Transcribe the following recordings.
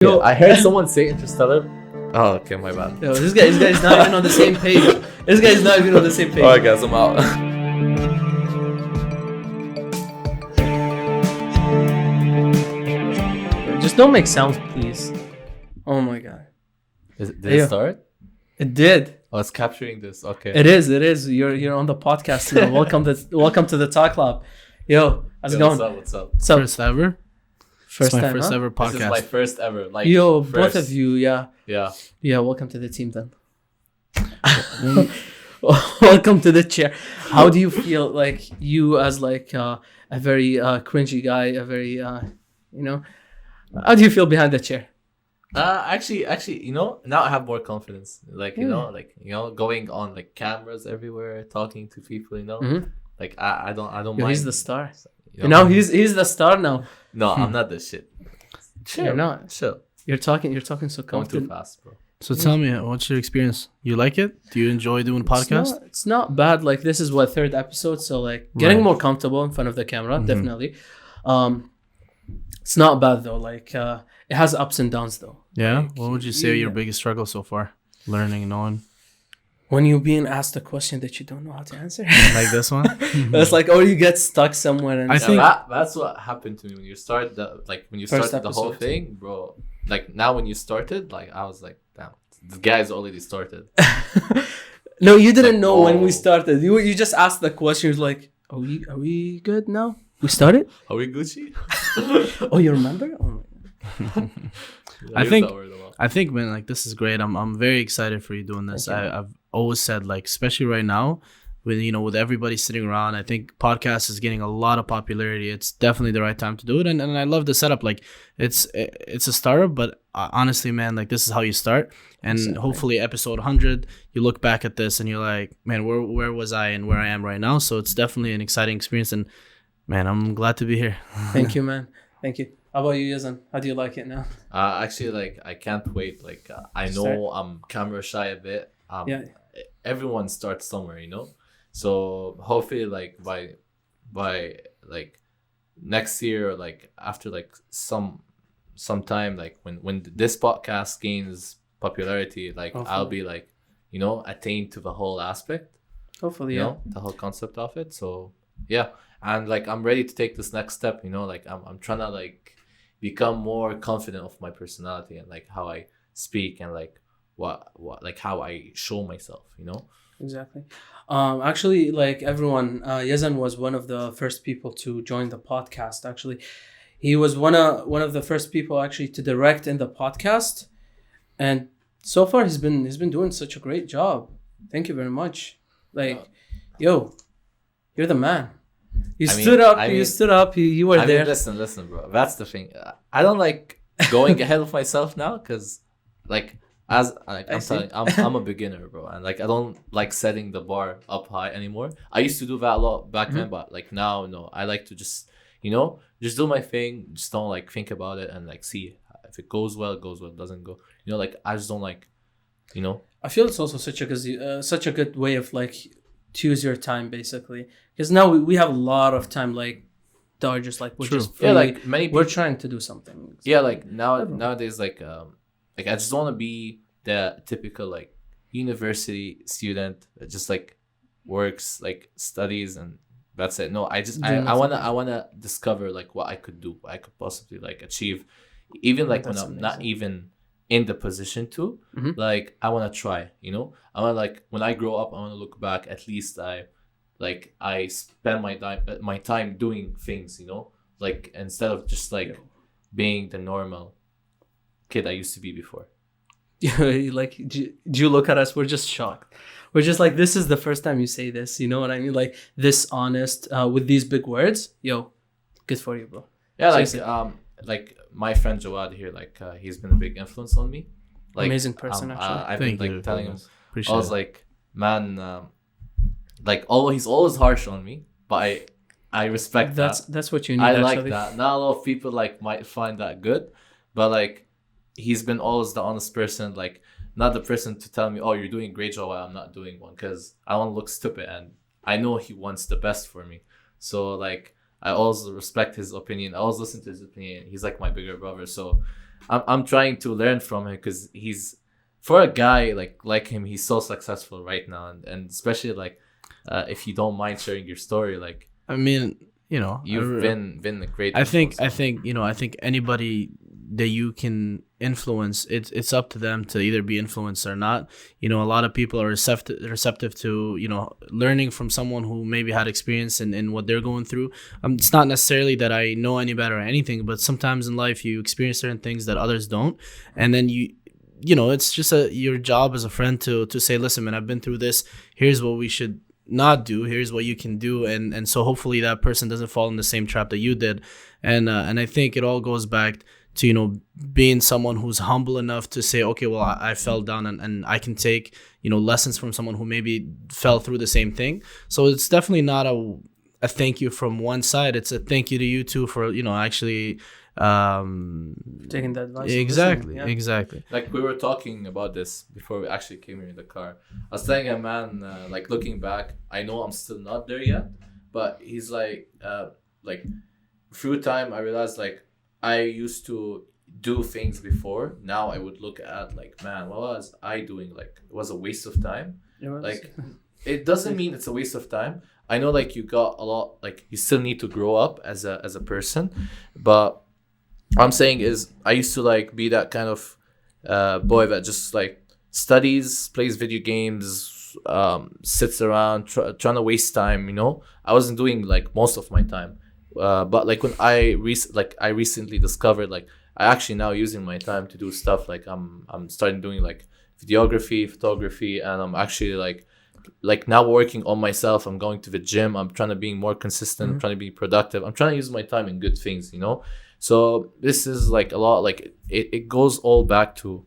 Yo, I heard someone say Interstellar. Oh, okay, my bad. Yo, this guy's not even on the same page. This guy's not even on the same page. Alright, guys, I'm out. Just don't make sounds, please. Oh my god. Did it start? It did. Oh, it's capturing this. Okay. It is. You're on the podcast now. welcome to the Talk Club. Yo, how's it going? What's up? What's up? First ever? First my time, first huh? ever podcast. This is my first ever. Like, Yo, first. both of you, yeah. Yeah. Welcome to the team then. Welcome to the chair. How do you feel, like, you as like a very cringy guy, a very how do you feel behind the chair? Actually, now I have more confidence. Like, going on like cameras everywhere, talking to people. Mm-hmm. Like I don't Yo, mind. he's the star. He's the star now. No, I'm not this shit. Chill. You're not. Chill. You're talking so Going too confident. fast, bro. So tell me, what's your experience? You like it? Do you enjoy doing podcasts? It's not bad. Like, this is what, third episode, so like getting more comfortable in front of the camera, definitely. It's not bad though. Like, it has ups and downs though. Yeah. Like, What would you say are your biggest struggle so far? Learning and knowing. When you're being asked a question that you don't know how to answer. Like this one? It's like, or you get stuck somewhere. And I think that's what happened to me when you started First the whole episode. thing, bro. Like, now when you started, like, I was like, damn, the guy's already started. No, you didn't Like, know when oh. we started. You just asked the question. You're like, are we good now? We started? Are we Gucci? Oh, you remember? Oh my God. I think, man, like, this is great. I'm very excited for you doing this. I've always said, like, especially right now, with everybody sitting around, I think podcast is getting a lot of popularity. It's definitely the right time to do it, and I love the setup. Like, it's a startup, but honestly, man, like, this is how you start. And Exactly. hopefully, episode 100, you look back at this and you're like, man, where was I and where I am right now? So it's definitely an exciting experience, and man, I'm glad to be here. Thank you, man. Thank you. How about you, Yazan? How do you like it now? Actually, like, I can't wait. Like, I know I'm camera shy a bit. Yeah. Everyone starts somewhere, So hopefully, like, by like next year, or like after like some time, like when this podcast gains popularity, like, Hopefully. I'll be like, attained to the whole aspect. Hopefully, you yeah. know, the whole concept of it. So yeah, and like, I'm ready to take this next step. Like, I'm trying to like become more confident of my personality and like how I speak and like what like how I show myself. Exactly. Actually, like everyone, Yazan was one of the first people to join the podcast. Actually, he was one of the first people actually to direct in the podcast, and so far he's been doing such a great job. Thank you very much. Like, yo, you're the man. You stood up. You were there. Listen, bro. That's the thing. I don't like going ahead of myself now, because like, I'm a beginner, bro, and like, I don't like setting the bar up high anymore. I used to do that a lot back then, but like now, no. I like to just just do my thing. Just don't like think about it and like see if it goes well. It goes well. It doesn't go. Like, I just don't like. I feel it's also such a good way of like choose your time, basically, because now we have a lot of time, like, that are just like, we're True. just free. Yeah, like, many people, we're trying to do something. yeah, like nowadays, like I just want to be the typical like university student that just like works, like, studies, and that's it. No, I wanna discover like what I could do, what I could possibly like achieve, even like That's when I'm amazing. not even in the position to. Mhm. Like, I want to try. I want, like, when I grow up, I want to look back. At least I spend my time doing things. Like, instead of just like being the normal kid I used to be before. Like, do you look at us? We're just shocked. We're just like, this is the first time you say this. You know what I mean? Like, this honest with these big words. Yo, good for you, bro. Yeah, like, Seriously. like my friend Jawad here, like, he's been a big influence on me. Like, Amazing person, actually. I've Thank been you. like telling him. Appreciate I was it. like, man, like, he's always harsh on me, but I respect that. That's what you need. I actually. like that. Not a lot of people like might find that good, but like, he's been always the honest person. Like, not the person to tell me, "Oh, you're doing a great job while I'm not doing one," because I don't look stupid, and I know he wants the best for me. So like, I always respect his opinion. I always listen to his opinion. He's like my bigger brother, so I'm trying to learn from him, because he's, for a guy like him, he's so successful right now, and especially like if you don't mind sharing your story, like, I mean, you know, you've been a great I think influence. you know, I think anybody that you can influence, it's up to them to either be influenced or not. You know, a lot of people are receptive to, you know, learning from someone who maybe had experience in what they're going through. It's not necessarily that I know any better or anything, but sometimes in life you experience certain things that others don't, and then you know, it's just your job as a friend to say, listen, man, I've been through this. Here's what we should not do. Here's what you can do, and so hopefully that person doesn't fall in the same trap that you did. And I think it all goes back to, you know, being someone who's humble enough to say, okay, well, I fell down, and I can take, you know, lessons from someone who maybe fell through the same thing. So it's definitely not a thank you from one side. It's a thank you to you two for, you know, actually taking that advice. Exactly. Like, we were talking about this before we actually came here in the car. I was telling him, man, like, looking back, I know I'm still not there yet, but he's like through time I realized, like, I used to do things before. Now I would look at, like, man, what was I doing? Like, it was a waste of time. Like, it doesn't mean it's a waste of time. I know, like, you got a lot, like, you still need to grow up as a person, but what I'm saying is, I used to, like, be that kind of boy that just, like, studies, plays video games, sits around trying to waste time, you know. I wasn't doing, like, most of my time, but, like, when I recently discovered, like, I actually now using my time to do stuff, like, I'm starting doing, like, videography, photography, and I'm actually like now working on myself. I'm going to the gym. I'm trying to be more consistent. I'm trying to be productive. I'm trying to use my time in good things, you know. So this is, like, a lot, like, it goes all back to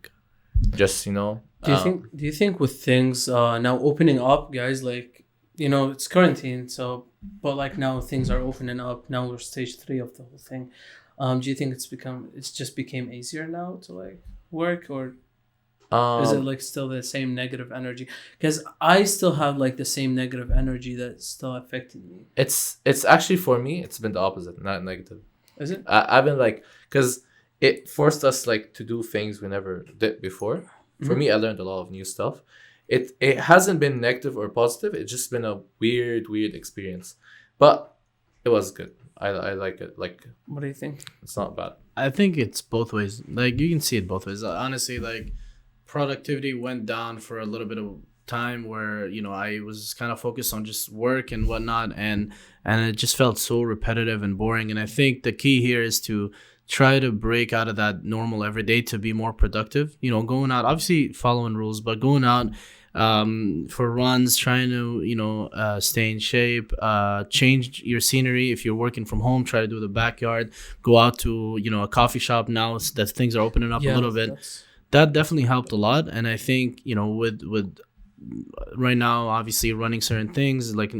just, you know. Do you think with things now opening up, guys, like, you know, it's quarantine, so, but, like, now things are opening up. Now we're stage 3 of the whole thing. Do you think it's just became easier now to, like, work, or is it, like, still the same negative energy? Because I still have, like, the same negative energy that's still affecting me. It's actually, for me, it's been the opposite, not negative. Is it? I've been, like, because it forced us, like, to do things we never did before. For me, I learned a lot of new stuff. It hasn't been negative or positive. It's just been a weird experience, but it was good. I like it. Like, what do you think? It's not bad. I think it's both ways. Like, you can see it both ways. Honestly, like, productivity went down for a little bit of time where, you know, I was kind of focused on just work and whatnot, and it just felt so repetitive and boring. And I think the key here is to try to break out of that normal everyday to be more productive. You know, going out, obviously following rules, but going out for runs, trying to, you know, stay in shape, change your scenery. If you're working from home, try to do the backyard, go out to, you know, a coffee shop now that things are opening up a little bit. That definitely helped a lot. And I think, you know, with right now, obviously running certain things like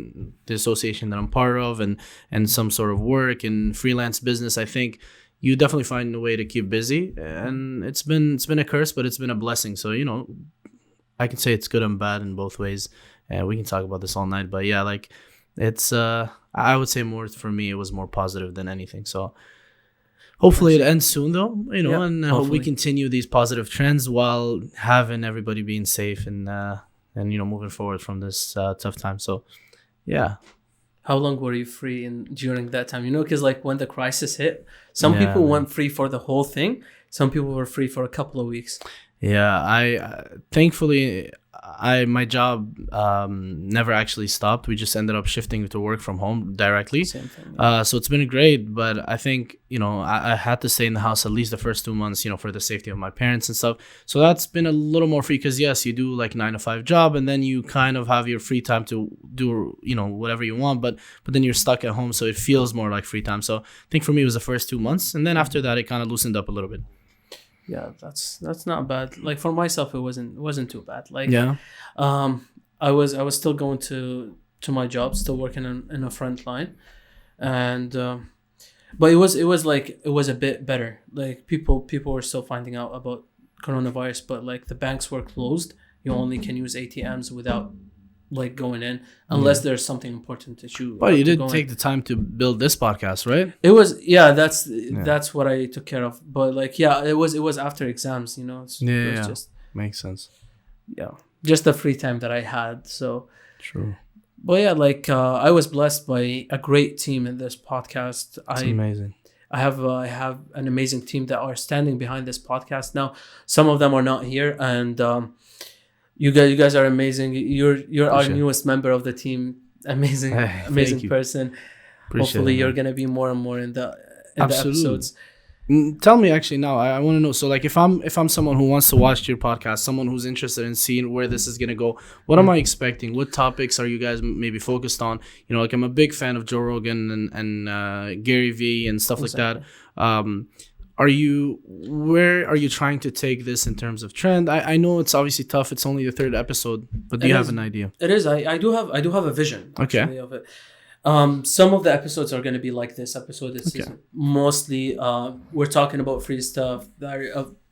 the association that I'm part of, and some sort of work and freelance business, I think you definitely find a way to keep busy. And it's been a curse, but it's been a blessing. So, you know, I can say it's good and bad in both ways. And we can talk about this all night, but yeah, like, it's I would say more for me, it was more positive than anything. So hopefully it ends soon, though, you know, and hope we continue these positive trends while having everybody being safe and you know, moving forward from this tough time. So, yeah. How long were you free during that time? You know, because, like, when the crisis hit, some people went free for the whole thing. Some people were free for a couple of weeks. Yeah, I thankfully my job never actually stopped. We just ended up shifting to work from home directly. Same thing. Yeah. So it's been great, but I think, you know, I had to stay in the house at least the first 2 months, you know, for the safety of my parents and stuff. So that's been a little more free because, yes, you do like 9-to-5 job, and then you kind of have your free time to do, you know, whatever you want, but then you're stuck at home, so it feels more like free time. So I think for me it was the first 2 months, and then after that it kind of loosened up a little bit. Yeah, that's not bad. Like, for myself, it wasn't too bad. Like, yeah, I was still going to my job, still working in a front line, and but it was a bit better. Like, people were still finding out about coronavirus, but, like, the banks were closed. You only can use ATMs without like going in unless there's something important that you. But you did take the time to build this podcast, right? It was that's what I took care of. But like it was after exams, you know. It was just makes sense. Yeah, just the free time that I had. So true. But yeah, like I was blessed by a great team in this podcast. It's amazing. I have an amazing team that are standing behind this podcast now. Some of them are not here, and you guys are amazing. You're our newest member of the team. Amazing person. Hopefully, you're gonna be more and more in the episodes. Tell me actually now. I want to know. So like, if I'm someone who wants to watch your podcast, someone who's interested in seeing where this is gonna go, what am I expecting? What topics are you guys maybe focused on? You know, like I'm a big fan of Joe Rogan and Gary Vee and stuff like that. Where are you trying to take this in terms of trend? I know it's obviously tough. It's only the 3rd episode, but do you have an idea? It is. I do have a vision actually of it. Some of the episodes are going to be like this episode. It's mostly we're talking about free stuff.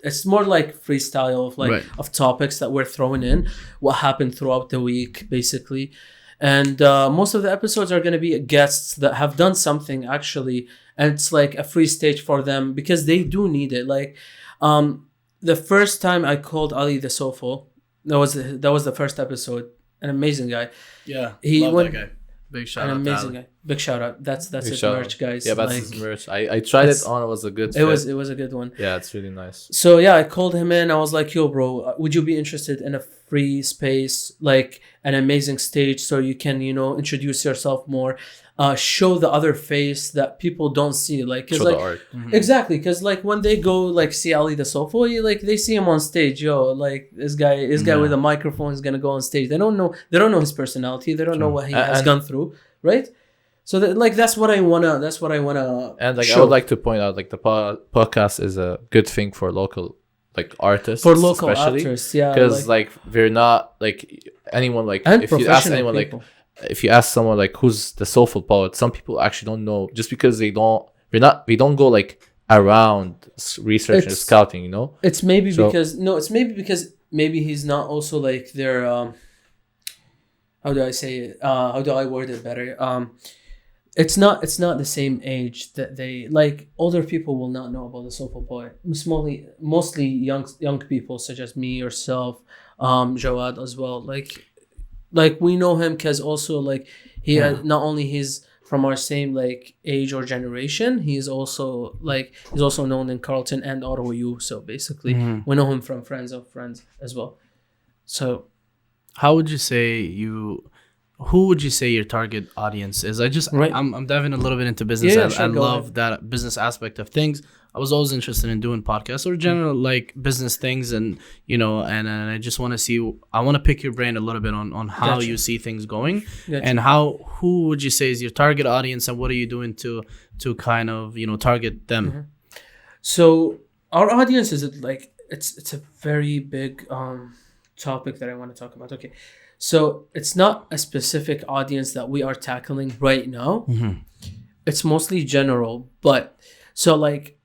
It's more like freestyle of topics that we're throwing in, what happened throughout the week, basically. And most of the episodes are going to be guests that have done something actually, and it's like a free stage for them because they do need it. Like the first time I called Ali the Sofo, that was the first episode. An amazing guy. Yeah, love that guy. Big shout out. Amazing guy. Big shout out. That's his merch, guys. Yeah, that's his merch. I tried it on. It was a good fit. It was a good one. Yeah, it's really nice. So yeah, I called him in. I was like, yo, bro, would you be interested in a free space, like an amazing stage so you can, you know, introduce yourself more, show the other face that people don't see, like, cause show like the art. Exactly, because like when they go like see Ali the Sofo, like they see him on stage, like this guy with a microphone is gonna go on stage. They don't know his personality. They don't know what he has gone through, right? So that's what I wanna. And like show. I would like to point out, like the podcast is a good thing for local like artists, for local especially, actors, yeah, because like we're not like anyone like and if you ask anyone people. like if you ask someone like who's the soulful poet, some people actually don't know just because we don't go like around research and scouting, you know. It's maybe because maybe he's not also like their how do I say it? How do I word it better? It's not the same age that they like. Older people will not know about the soulful poet. Mostly young people such as me, yourself, Jawad as well. Like we know him because also like he had, not only he's from our same like age or generation, he's also known in Carleton and Ottawa U. So basically we know him from friends of friends as well. So how would you say who would you say your target audience is? I'm diving a little bit into business. I love that business aspect of things. I was always interested in doing podcasts or general like business things, and you know, and I just want to see. I want to pick your brain a little bit on how you see things going, and who would you say is your target audience, and what are you doing to kind of, you know, target them? So our audience is like it's a very big topic that I want to talk about. Okay, so it's not a specific audience that we are tackling right now. It's mostly general, but so like.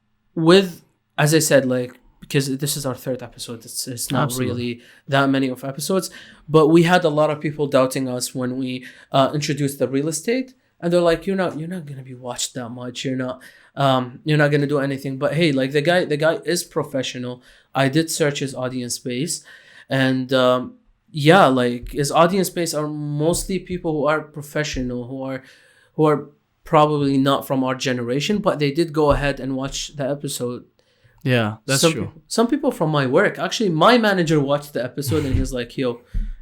As I said, like, because this is our 3rd episode, it's not really that many of episodes, but we had a lot of people doubting us when we introduced the real estate, and they're like, you're not gonna be watched that much, you're not gonna do anything. But hey, like the guy is professional. I did search his audience base, and like his audience base are mostly people who are professional, who are probably not from our generation, but they did go ahead and watch the episode. Yeah, that's true. Some people from my work, actually, my manager watched the episode and he was like, yo,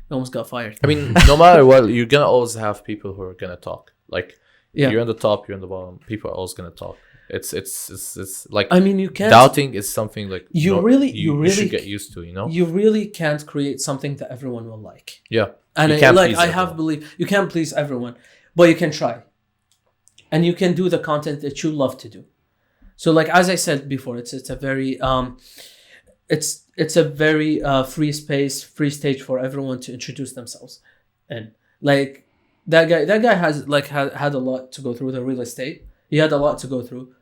I almost got fired. I mean, no matter what, you're gonna always have people who are gonna talk. Like, you're on the top, you're on the bottom. People are always gonna talk. It's like, I mean, you can't. Doubting is something like you should get used to. You know, you really can't create something that everyone will like. Yeah, and I have belief you can't please everyone, but you can try. And you can do the content that you love to do. So, like as I said before, it's a very free space, free stage for everyone to introduce themselves. And like that guy has like had a lot to go through the real estate. He had a lot to go through.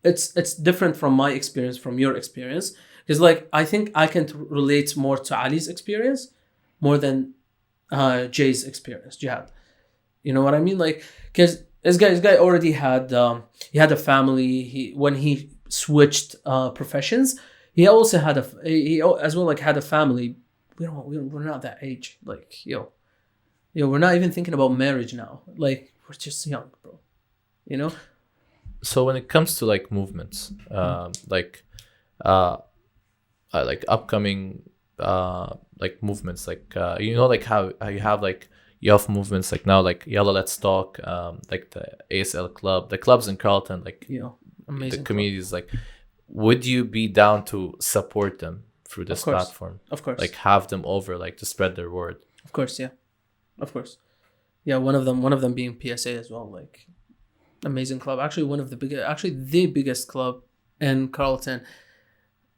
It's different from my experience, from your experience, because like I think I can relate more to Ali's experience more than Jay's experience, Jihad. You know what I mean? Like, because this guy already had he had a family. When he switched professions, he also had he as well, like, had a family. We're not that age. Like, we're not even thinking about marriage now. Like, we're just young, bro. You know. So when it comes to like movements, like upcoming like movements, like like how you have like youth movements, like now, like Yalla Let's Talk, like the ASL club, the clubs in Carlton, like amazing the communities, like, would you be down to support them through this platform? Of course. Like, have them over, like, to spread their word. Of course, yeah. Of course. Yeah, one of them being PSA as well, like, amazing club. Actually, the biggest club in Carlton,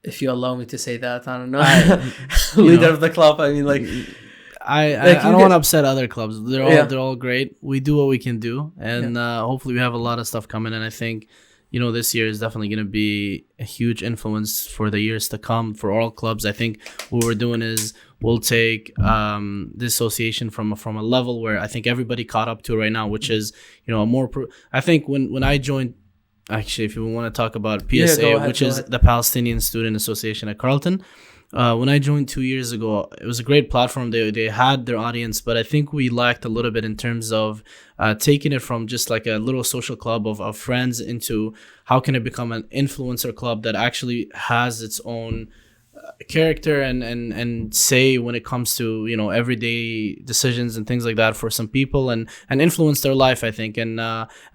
if you allow me to say that. I don't know. Leader of the club. I mean, like, I don't want to upset other clubs. They're all great. We do what we can do, and hopefully we have a lot of stuff coming. And I think, this year is definitely going to be a huge influence for the years to come for all clubs. I think what we're doing is we'll take the association from a level where I think everybody caught up to right now, which is a more. I think when I joined. Actually, if you want to talk about PSA, which is the Palestinian Student Association at Carleton, when I joined 2 years ago, it was a great platform. They had their audience, but I think we lacked a little bit in terms of taking it from just like a little social club of friends into how can it become an influencer club that actually has its own character and say when it comes to everyday decisions and things like that for some people and influence their life, I think. And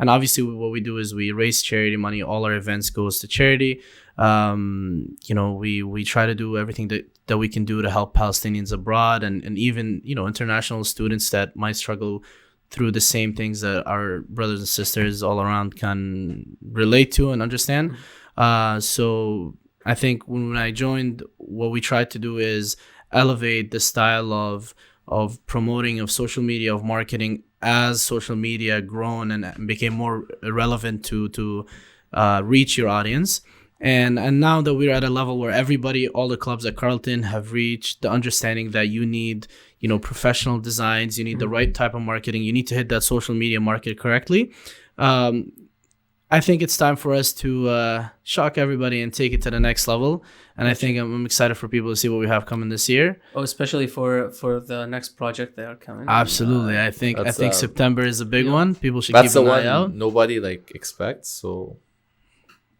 obviously what we do is we raise charity money. All our events goes to charity. We try to do everything that we can do to help Palestinians abroad and even international students that might struggle through the same things that our brothers and sisters all around can relate to and understand. So I think when I joined, what we tried to do is elevate the style of promoting, of social media, of marketing as social media grown and became more relevant to reach your audience. And now that we're at a level where all the clubs at Carleton have reached the understanding that you need, professional designs, you need the right type of marketing, you need to hit that social media market correctly. I think it's time for us to shock everybody and take it to the next level. And I think I'm excited for people to see what we have coming this year. Oh, especially for the next project they are coming. Absolutely. I think September is a big one. People should keep an eye out. Nobody expects, so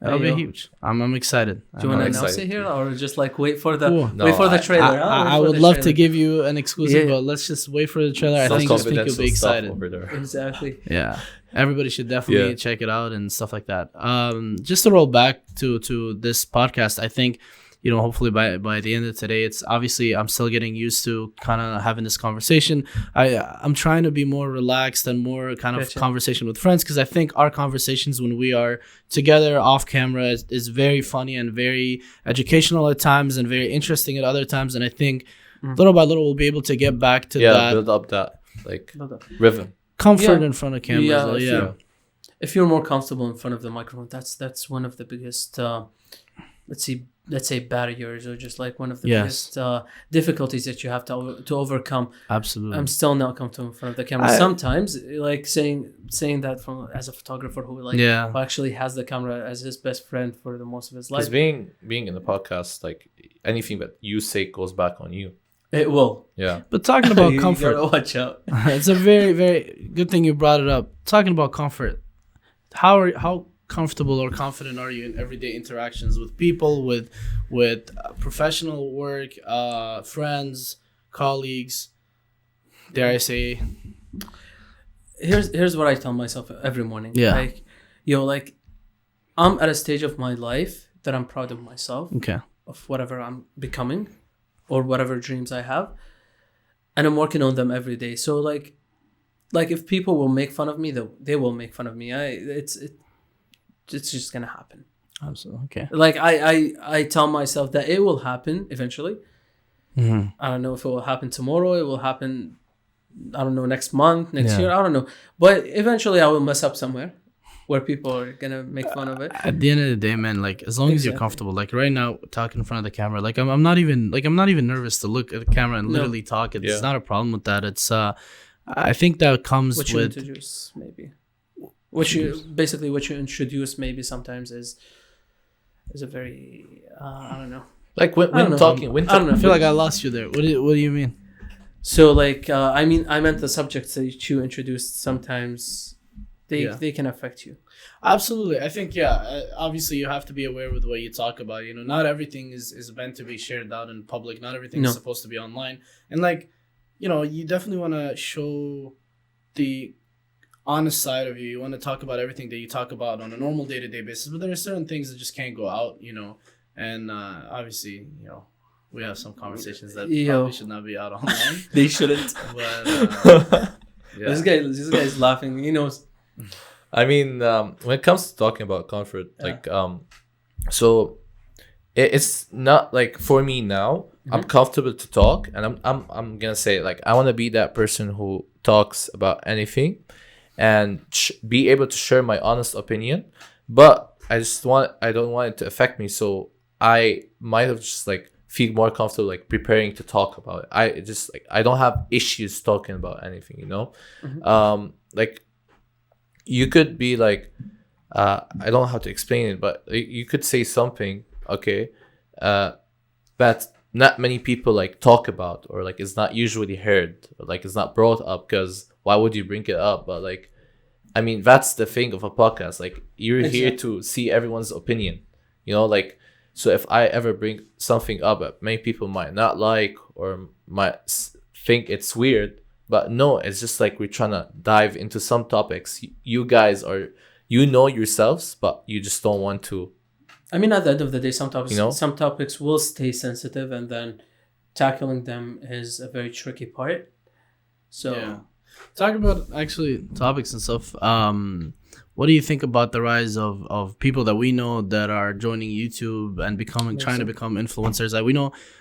that'll be huge. I'm excited. Do you want to announce it here, or just wait for the trailer? I would love to give you an exclusive, but let's just wait for the trailer. I think you'll be excited. Exactly. Yeah. Everybody should definitely check it out and stuff like that. Just to roll back to this podcast, I think, hopefully by the end of today, it's obviously I'm still getting used to kind of having this conversation. I'm trying to be more relaxed and more kind of conversation with friends, because I think our conversations when we are together off camera is very funny and very educational at times and very interesting at other times. And I think little by little we'll be able to get back to that. Build up that rhythm. Comfort in front of cameras. If you're more comfortable in front of the microphone, that's one of the biggest let's say barriers, or just like one of the biggest difficulties that you have to overcome. Absolutely. I'm still not comfortable in front of the camera. Sometimes, like saying that from as a photographer who actually has the camera as his best friend for the most of his life. Because being in the podcast, like anything that you say goes back on you. It will. Yeah. But talking about comfort, you gotta watch out. It's a very, very good thing you brought it up. Talking about comfort, how comfortable or confident are you in everyday interactions with people, with professional work, friends, colleagues? Dare I say? Here's what I tell myself every morning. Yeah. Like I'm at a stage of my life that I'm proud of myself. Okay. Of whatever I'm becoming, or whatever dreams I have, and I'm working on them every day. So like if people will make fun of me, they will make fun of me. It's just gonna happen. Absolutely. Okay. Like I tell myself that it will happen eventually. Mm-hmm. I don't know if it will happen tomorrow. It will happen, I don't know, next month, next year. I don't know. But eventually I will mess up somewhere. where people are gonna make fun of it. At the end of the day, man, like as long as you're comfortable, like right now talking in front of the camera, like I'm not even nervous to look at the camera and literally talk. It's not a problem with that. It's I think that comes what you introduce maybe. What you introduce maybe sometimes is a very I don't know. Like when talking, I don't know. I feel like I lost you there. What do you mean? So like I meant the subjects that you introduced sometimes they can affect you. Absolutely. I think obviously you have to be aware with what you talk about. You know, not everything is meant to be shared out in public. Not everything is supposed to be online. And like, you know, you definitely want to show the honest side of you. You want to talk about everything that you talk about on a normal day-to-day basis, but there are certain things that just can't go out, you know. And obviously, you know, we have some conversations that probably should not be out online. They shouldn't. But this guy's laughing. He knows. I mean, when it comes to talking about comfort, like so it's not like for me now. I'm comfortable to talk, and I'm gonna say like I want to be that person who talks about anything, and be able to share my honest opinion. But I don't want it to affect me, so I might have just like feel more comfortable like preparing to talk about it. I don't have issues talking about anything, you know. Like you could be like I don't know how to explain it, but you could say something that not many people like talk about, or like it's not usually heard, or like it's not brought up, because why would you bring it up? But like, I mean, that's the thing of a podcast. Like you're here to see everyone's opinion, you know, like. So if I ever bring something up that many people might not like or might think it's weird, but no, it's just like we're trying to dive into some topics. You guys are, you know yourselves, but you just don't want to. I mean, at the end of the day, some topics will stay sensitive, and then tackling them is a very tricky part. So, talk about actually topics and stuff. What do you think about the rise of people that we know that are joining YouTube and trying to become influencers?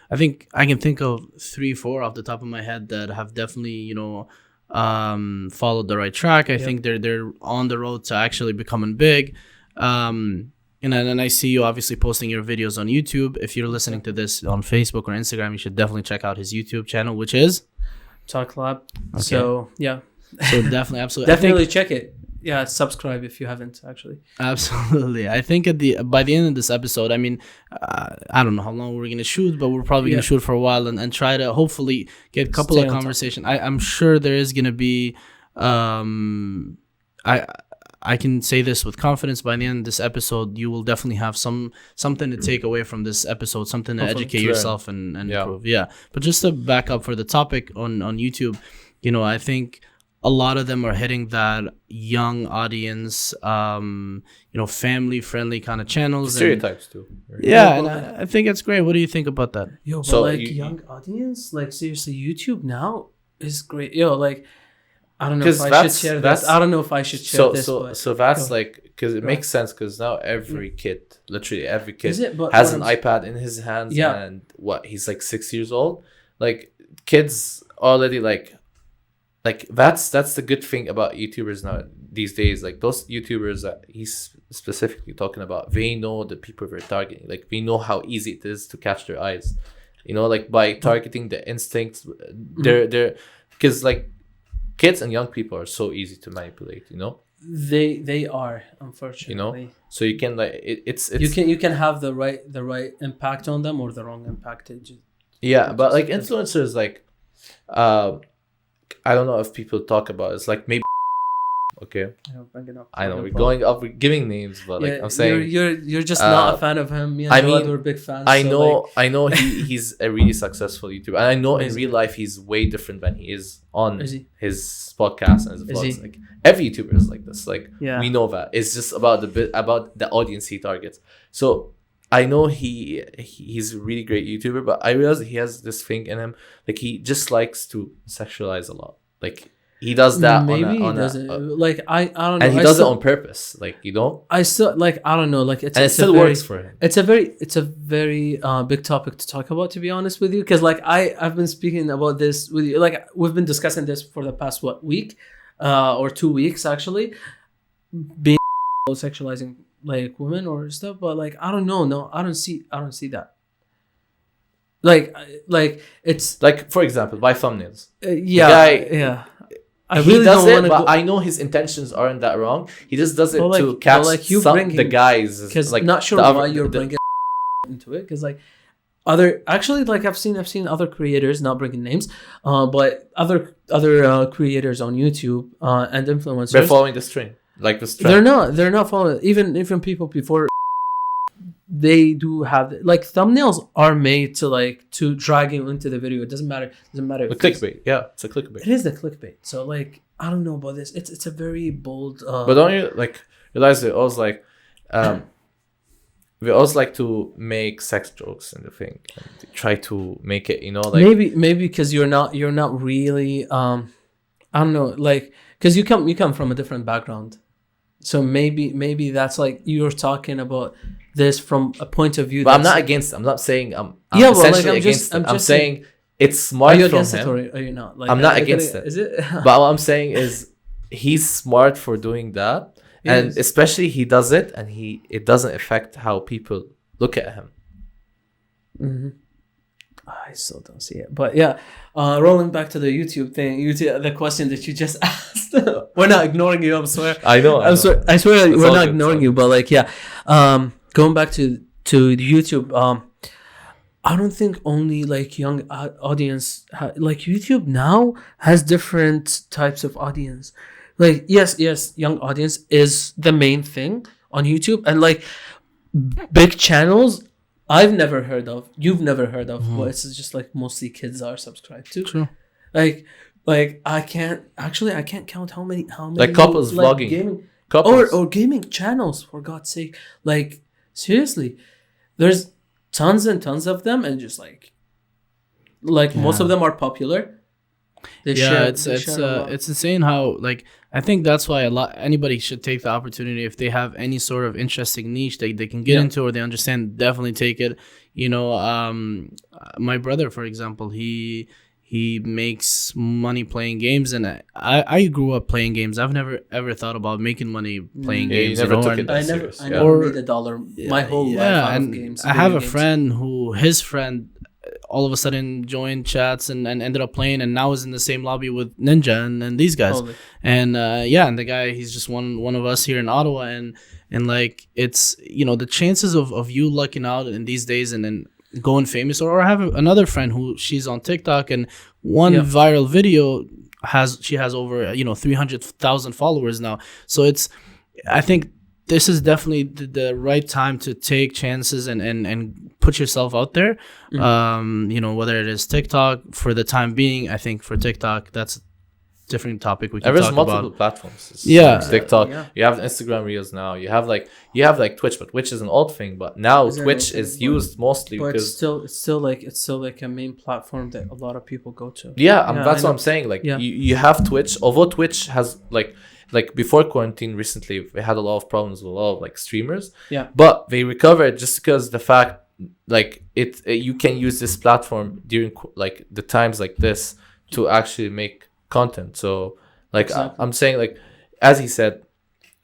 I think I can think of 3-4 off the top of my head that have definitely, you know, followed the right track. I think they're on the road to actually becoming big. And then I see you obviously posting your videos on YouTube. If you're listening to this on Facebook or Instagram, you should definitely check out his YouTube channel, which is Talk Lab. Okay. So definitely, absolutely, definitely check it. Yeah, subscribe if you haven't actually. Absolutely. I think by the end of this episode, I mean, I don't know how long we're gonna shoot, but we're probably gonna shoot for a while and try to hopefully get a couple of conversation. I'm sure there is gonna be. I can say this with confidence. By the end of this episode, you will definitely have something to take away from this episode, something to educate yourself and improve. Yeah. But just to back up for the topic on YouTube, you know, I think a lot of them are hitting that young audience, you know, family-friendly kind of channels. Stereotypes too. Right? Yeah, and I think it's great. What do you think about that? Yo, but so like young audience, like seriously, YouTube now is great. Yo, like I don't know if I should share this. I don't know if I should share this. So that's like, because it makes sense, because now literally every kid has an iPad in his hands, and he's like 6 years old. Like kids already like that's the good thing about YouTubers now these days. Like those YouTubers that he's specifically talking about, they know the people they're targeting. Like they know how easy it is to catch their eyes. You know, like by targeting the instincts, they're because like kids and young people are so easy to manipulate. You know, they are, unfortunately. You know, so you can like it's you can have the right impact on them or the wrong impact. But like influencers, like I don't know if people talk about it. It's like maybe okay. I know we're going up, we're giving names, but like I'm saying you're just not a fan of him. Me and Jawad were big fans. I know he's a really successful YouTuber, and I know in real life he's way different than he is on his podcast and his vlogs. Like every YouTuber is like this. Like we know that it's just about the audience he targets. So I know he's a really great YouTuber, but I realize he has this thing in him. Like he just likes to sexualize a lot. Like he does that maybe I don't know. And he does it on purpose. Like you know. I still like I don't know. Like it still works for him. It's a very big topic to talk about, to be honest with you, because like I've been speaking about this with you. Like we've been discussing this for the past week, or 2 weeks actually. Being sexualizing like women or stuff, but like I don't know. No, I don't see that. Like it's like, for example, by thumbnails. Yeah, guy, yeah. He does it, but I know his intentions aren't that wrong. He just does it to catch the guys. Because like, not sure why you're bringing into it. Because like like I've seen other creators, not bringing names, but other creators on YouTube and influencers. They're following the string, like the string. They're not following. Even people before. They do have like thumbnails are made to drag you into the video. It doesn't matter. The clickbait, it's a clickbait. It is the clickbait. So like I don't know about this. It's a very bold. But don't you like realize they always like, we always like to make sex jokes in the thing and try to make it, like maybe because you're not really I don't know, like because you come from a different background, so maybe that's like you're talking about this from a point of view. But I'm not against it. I'm not saying I'm essentially against it. I'm saying it's smart from him. Are you against it or are you not? Like, I'm not against it. Is it? But what I'm saying is he's smart for doing that. And especially he does it and it doesn't affect how people look at him. Mm-hmm. I still don't see it. But yeah, rolling back to the YouTube thing, the question that you just asked. We're not ignoring you, I swear. I know. I swear we're not ignoring you, but like, yeah. Going back to YouTube, I don't think only like young audience, like YouTube now has different types of audience. Like, yes, young audience is the main thing on YouTube. And like big channels, I've never heard of. You've never heard of. Well, it's just like mostly kids are subscribed to. True. Like I can't count how many like couples like vlogging. Gaming, couples. Or gaming channels, for God's sake. Like seriously, there's tons and tons of them, and just like most of them are popular. It's insane how like I think that's why anybody should take the opportunity if they have any sort of interesting niche that they can get into or they understand, definitely take it. My brother, for example, he makes money playing games, and I grew up playing games. I've never ever thought about making money playing games. I never made $1 my whole life out of games. I have a friend who his friend all of a sudden joined chats and ended up playing, and now is in the same lobby with Ninja and these guys. And and the guy, he's just one of us here in Ottawa, and like it's the chances of you lucking out in these days and then going famous. Or I have another friend who she's on TikTok, and one viral video she has over 300,000 followers now. So I think this is definitely the right time to take chances and put yourself out there. Whether it is TikTok for the time being. I think for TikTok, that's a different topic we can talk about. There's multiple platforms. TikTok. Yeah. You have Instagram Reels now. You have like Twitch, but Twitch is an old thing. But now Twitch is used mostly because it's still like a main platform that a lot of people go to. That's what I'm saying. Like you have Twitch, although Twitch has like before quarantine recently, we had a lot of problems with a lot of like streamers. Yeah. But they recovered just because the fact like you can use this platform during like the times like this to actually make content. So like I'm saying, like as he said,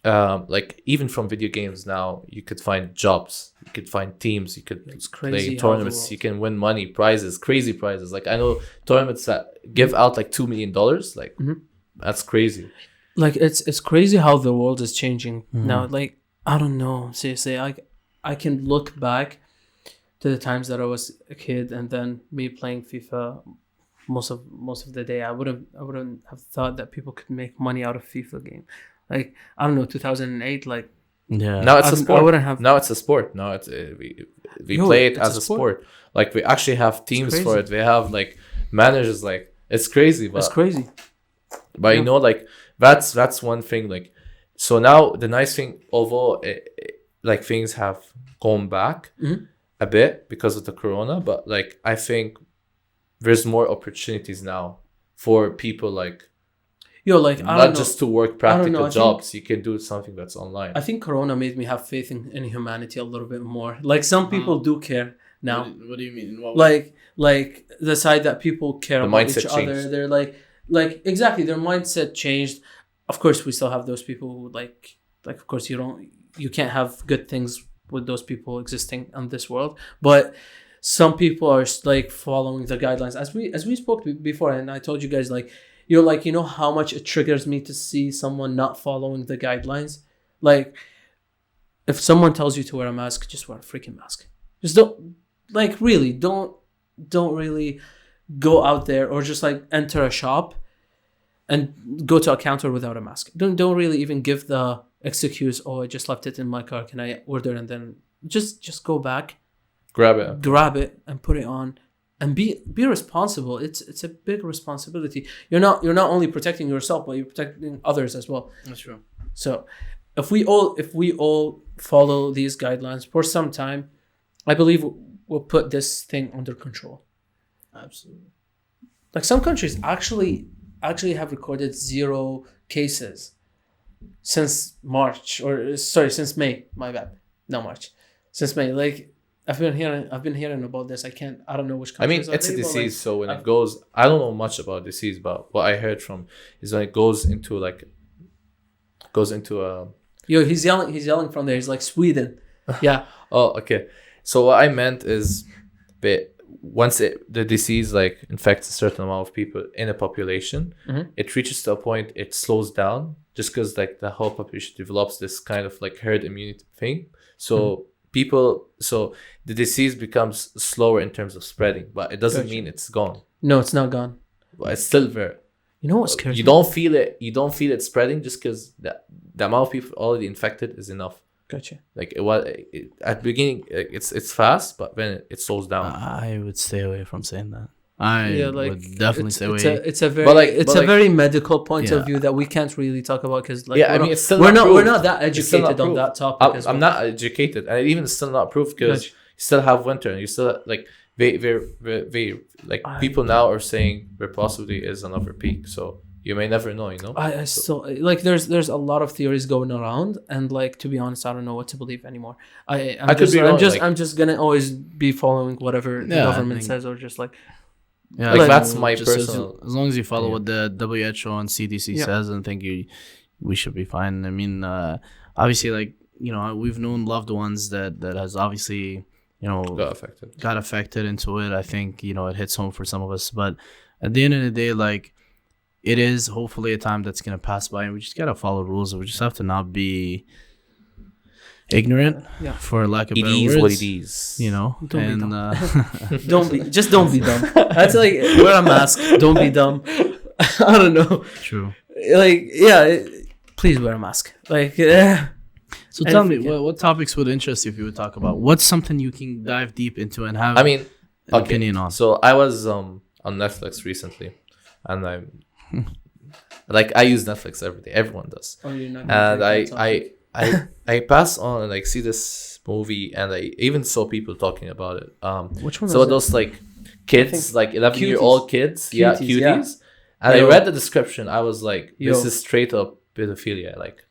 like even from video games now you could find jobs, you could find teams, you could play tournaments, you can win money, prizes, crazy prizes. Like I know tournaments that give out like $2 million. Like that's crazy. Like it's crazy how the world is changing now. Like I don't know, seriously, I can look back to the times that I was a kid, and then me playing FIFA most of the day. I wouldn't have thought that people could make money out of FIFA game. Like I don't know, 2008. Like now it's a sport. I wouldn't have. Now it's a sport. Now it's we play it as a sport. Like we actually have teams for it. We have like managers. Like it's crazy. But it's crazy. But like. That's one thing. Like, so now the nice thing, although like things have gone back a bit because of the corona, but like I think there's more opportunities now for people like not just to work practical jobs. You can do something that's online. I think corona made me have faith in humanity a little bit more. Like some people do care now. What do you mean? Like the side that people care the about mindset each changed. other. They're like exactly, their mindset changed. Of course, we still have those people who like like, of course, you can't have good things with those people existing on this world, but some people are like following the guidelines, as we spoke before, and I told you guys, like, you're like, you know how much it triggers me to see someone not following the guidelines. Like, if someone tells you to wear a mask, just wear a freaking mask. Just don't really go out there, or just like enter a shop and go to a counter without a mask. Don't really even give the excuse, oh, I just left it in my car, can I order? And then just go back, grab it and put it on, and be responsible. It's a big responsibility. You're not only protecting yourself, but you're protecting others as well. That's true. So if we all follow these guidelines for some time, I believe we'll put this thing under control. Absolutely. Like, some countries actually have recorded 0 cases since since May. My bad. Not March. Since May. Like, I've been hearing about this. I don't know which countries. I mean, it's a disease, like, so when it goes, I don't know much about disease, but what I heard from is when it goes into a. Yo, he's yelling from there. He's like, Sweden. Yeah. Oh, okay. So what I meant is, once the disease like infects a certain amount of people in a population, it reaches to a point, it slows down, just because like the whole population develops this kind of like herd immunity thing. So so the disease becomes slower in terms of spreading, but it doesn't mean it's gone. No, it's not gone. But it's still there. You know what scares me? You don't feel it spreading, just because the amount of people already infected is enough. Gotcha. Like, at the beginning, it's fast, but then it slows down. I would stay away from saying that. I would definitely stay away. It's a very medical point of view that we can't really talk about, because like, we're not that educated on that topic. I'm not educated, and even still not proof, because you still have winter, and you still like very like people now are saying there possibly is another peak, so you may never know, you know. I still like, there's a lot of theories going around, and like, to be honest, I don't know what to believe anymore. I'm just gonna always be following whatever the government says, or just like. Yeah, like, that's my personal. As long as you follow what the WHO and CDC says, I think we should be fine. I mean, obviously, like, you know, we've known loved ones that has obviously, you know, got affected into it. I think, you know, it hits home for some of us, but at the end of the day, like, it is hopefully a time that's gonna pass by, and we just gotta follow rules. We just have to not be ignorant, for lack of better words. It is what it is, you know. Don't be dumb. Don't be dumb. That's like, wear a mask. Don't be dumb. I don't know. True. Like, please wear a mask. Like, So tell me, what topics would interest you if you would talk about? What's something you can dive deep into and have an opinion on? So I was on Netflix recently, and I use Netflix every day. Everyone does. Oh, you're not. And I pass on and like see this movie, and I even saw people talking about it. Which one? So those like kids, like 11-year-old kids, cuties. Yeah. And I read the description. I was like, this is straight up pedophilia. Like,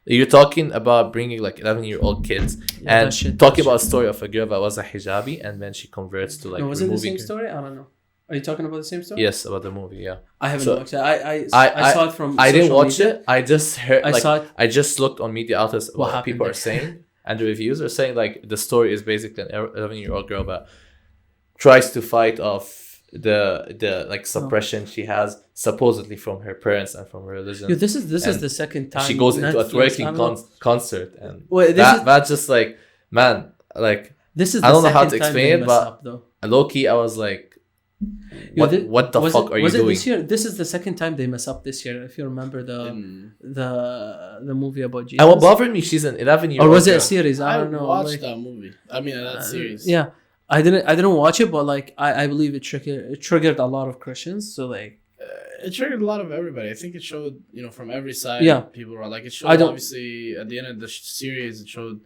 you're talking about bringing like 11-year-old kids and talking about a story of a girl that was a hijabi, and then she converts to like. Was it the same story? I don't know. Are you talking about the same story? Yes, about the movie. Yeah, I haven't watched it. I saw it from. I didn't watch it. I just heard. I just looked on media outlets what people are saying, and the reviews are saying like the story is basically an 11-year-old girl that tries to fight off the like suppression she has supposedly from her parents and from her religion. Yo, this is the second time she goes into a twerking concert, and that's just like, man, like, this is. I don't know how to explain it, but low key, I was like. What the fuck are you doing? This year? This is the second time they mess up this year. If you remember the movie about Jesus. And what bothered me, she's an 11-year-old. Or was it a series? I don't know. I watched that movie. I mean, that series. Yeah, I didn't watch it, but like I believe it triggered a lot of Christians. So like, it triggered a lot of everybody. I think it showed, you know, from every side. Yeah, people were like, it showed. Obviously, at the end of the series, it showed.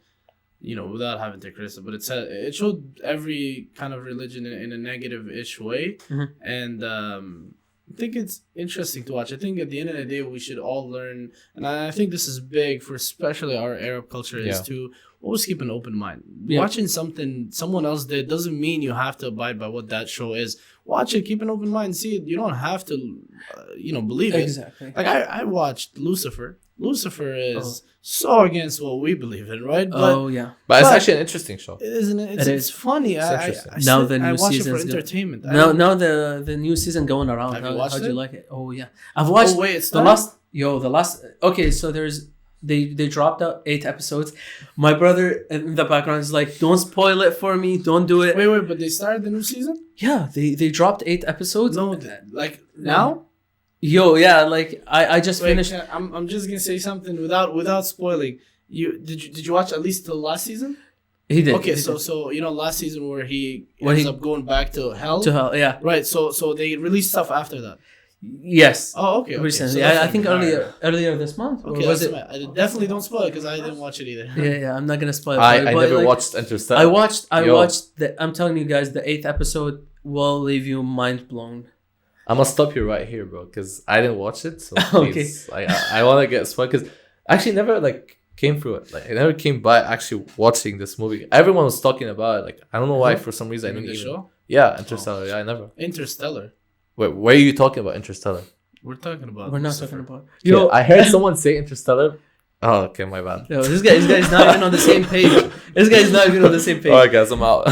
You know, without having to criticize, but it showed every kind of religion in a negative-ish way, and I think it's interesting to watch. I think at the end of the day, we should all learn, and I think this is big for especially our Arab culture, is to always keep an open mind. Watching something someone else did doesn't mean you have to abide by what that show is. Watch it, keep an open mind, see it. You don't have to, believe it. Exactly. Like I watched Lucifer. Lucifer is so against what we believe in, right? But it's actually an interesting show, isn't it? It's funny. Now the new season for entertainment. Now the new season going around. Have you watched How it? do you like it? Oh yeah, I've watched. Oh wait, it's the last. Okay, so they dropped out 8 episodes. My brother in the background is like, "Don't spoil it for me. Don't do it." Wait, but they started the new season? Yeah, they dropped 8 episodes. No, like now. Yo, yeah, like I just finished. I'm just gonna say something without spoiling. Did you watch at least the last season? He did. Okay, so last season where he ends up going back to hell. To hell, yeah. Right. So they released stuff after that. Yes. Oh, okay. Recently, So I think earlier this month. Okay, was it? I definitely don't spoil it because I didn't watch it either. Yeah, I'm not gonna spoil it. I never watched Interstellar. I watched I'm telling you guys, the 8th episode will leave you mind blown. I'm gonna stop you right here, bro, because I didn't watch it. So please, I want to get spoiled because I actually never came through it. Like I never came by actually watching this movie. Everyone was talking about it. Like I don't know why. For some reason, I didn't even. Show? Yeah, Interstellar. Yeah, I never. Interstellar. Wait, where are you talking about Interstellar? We're talking about. We're not talking about. Yo, I heard someone say Interstellar. Oh, okay, my bad. Yo, this guy's not even on the same page. This guy's not even on the same page. Alright, guys, I'm out.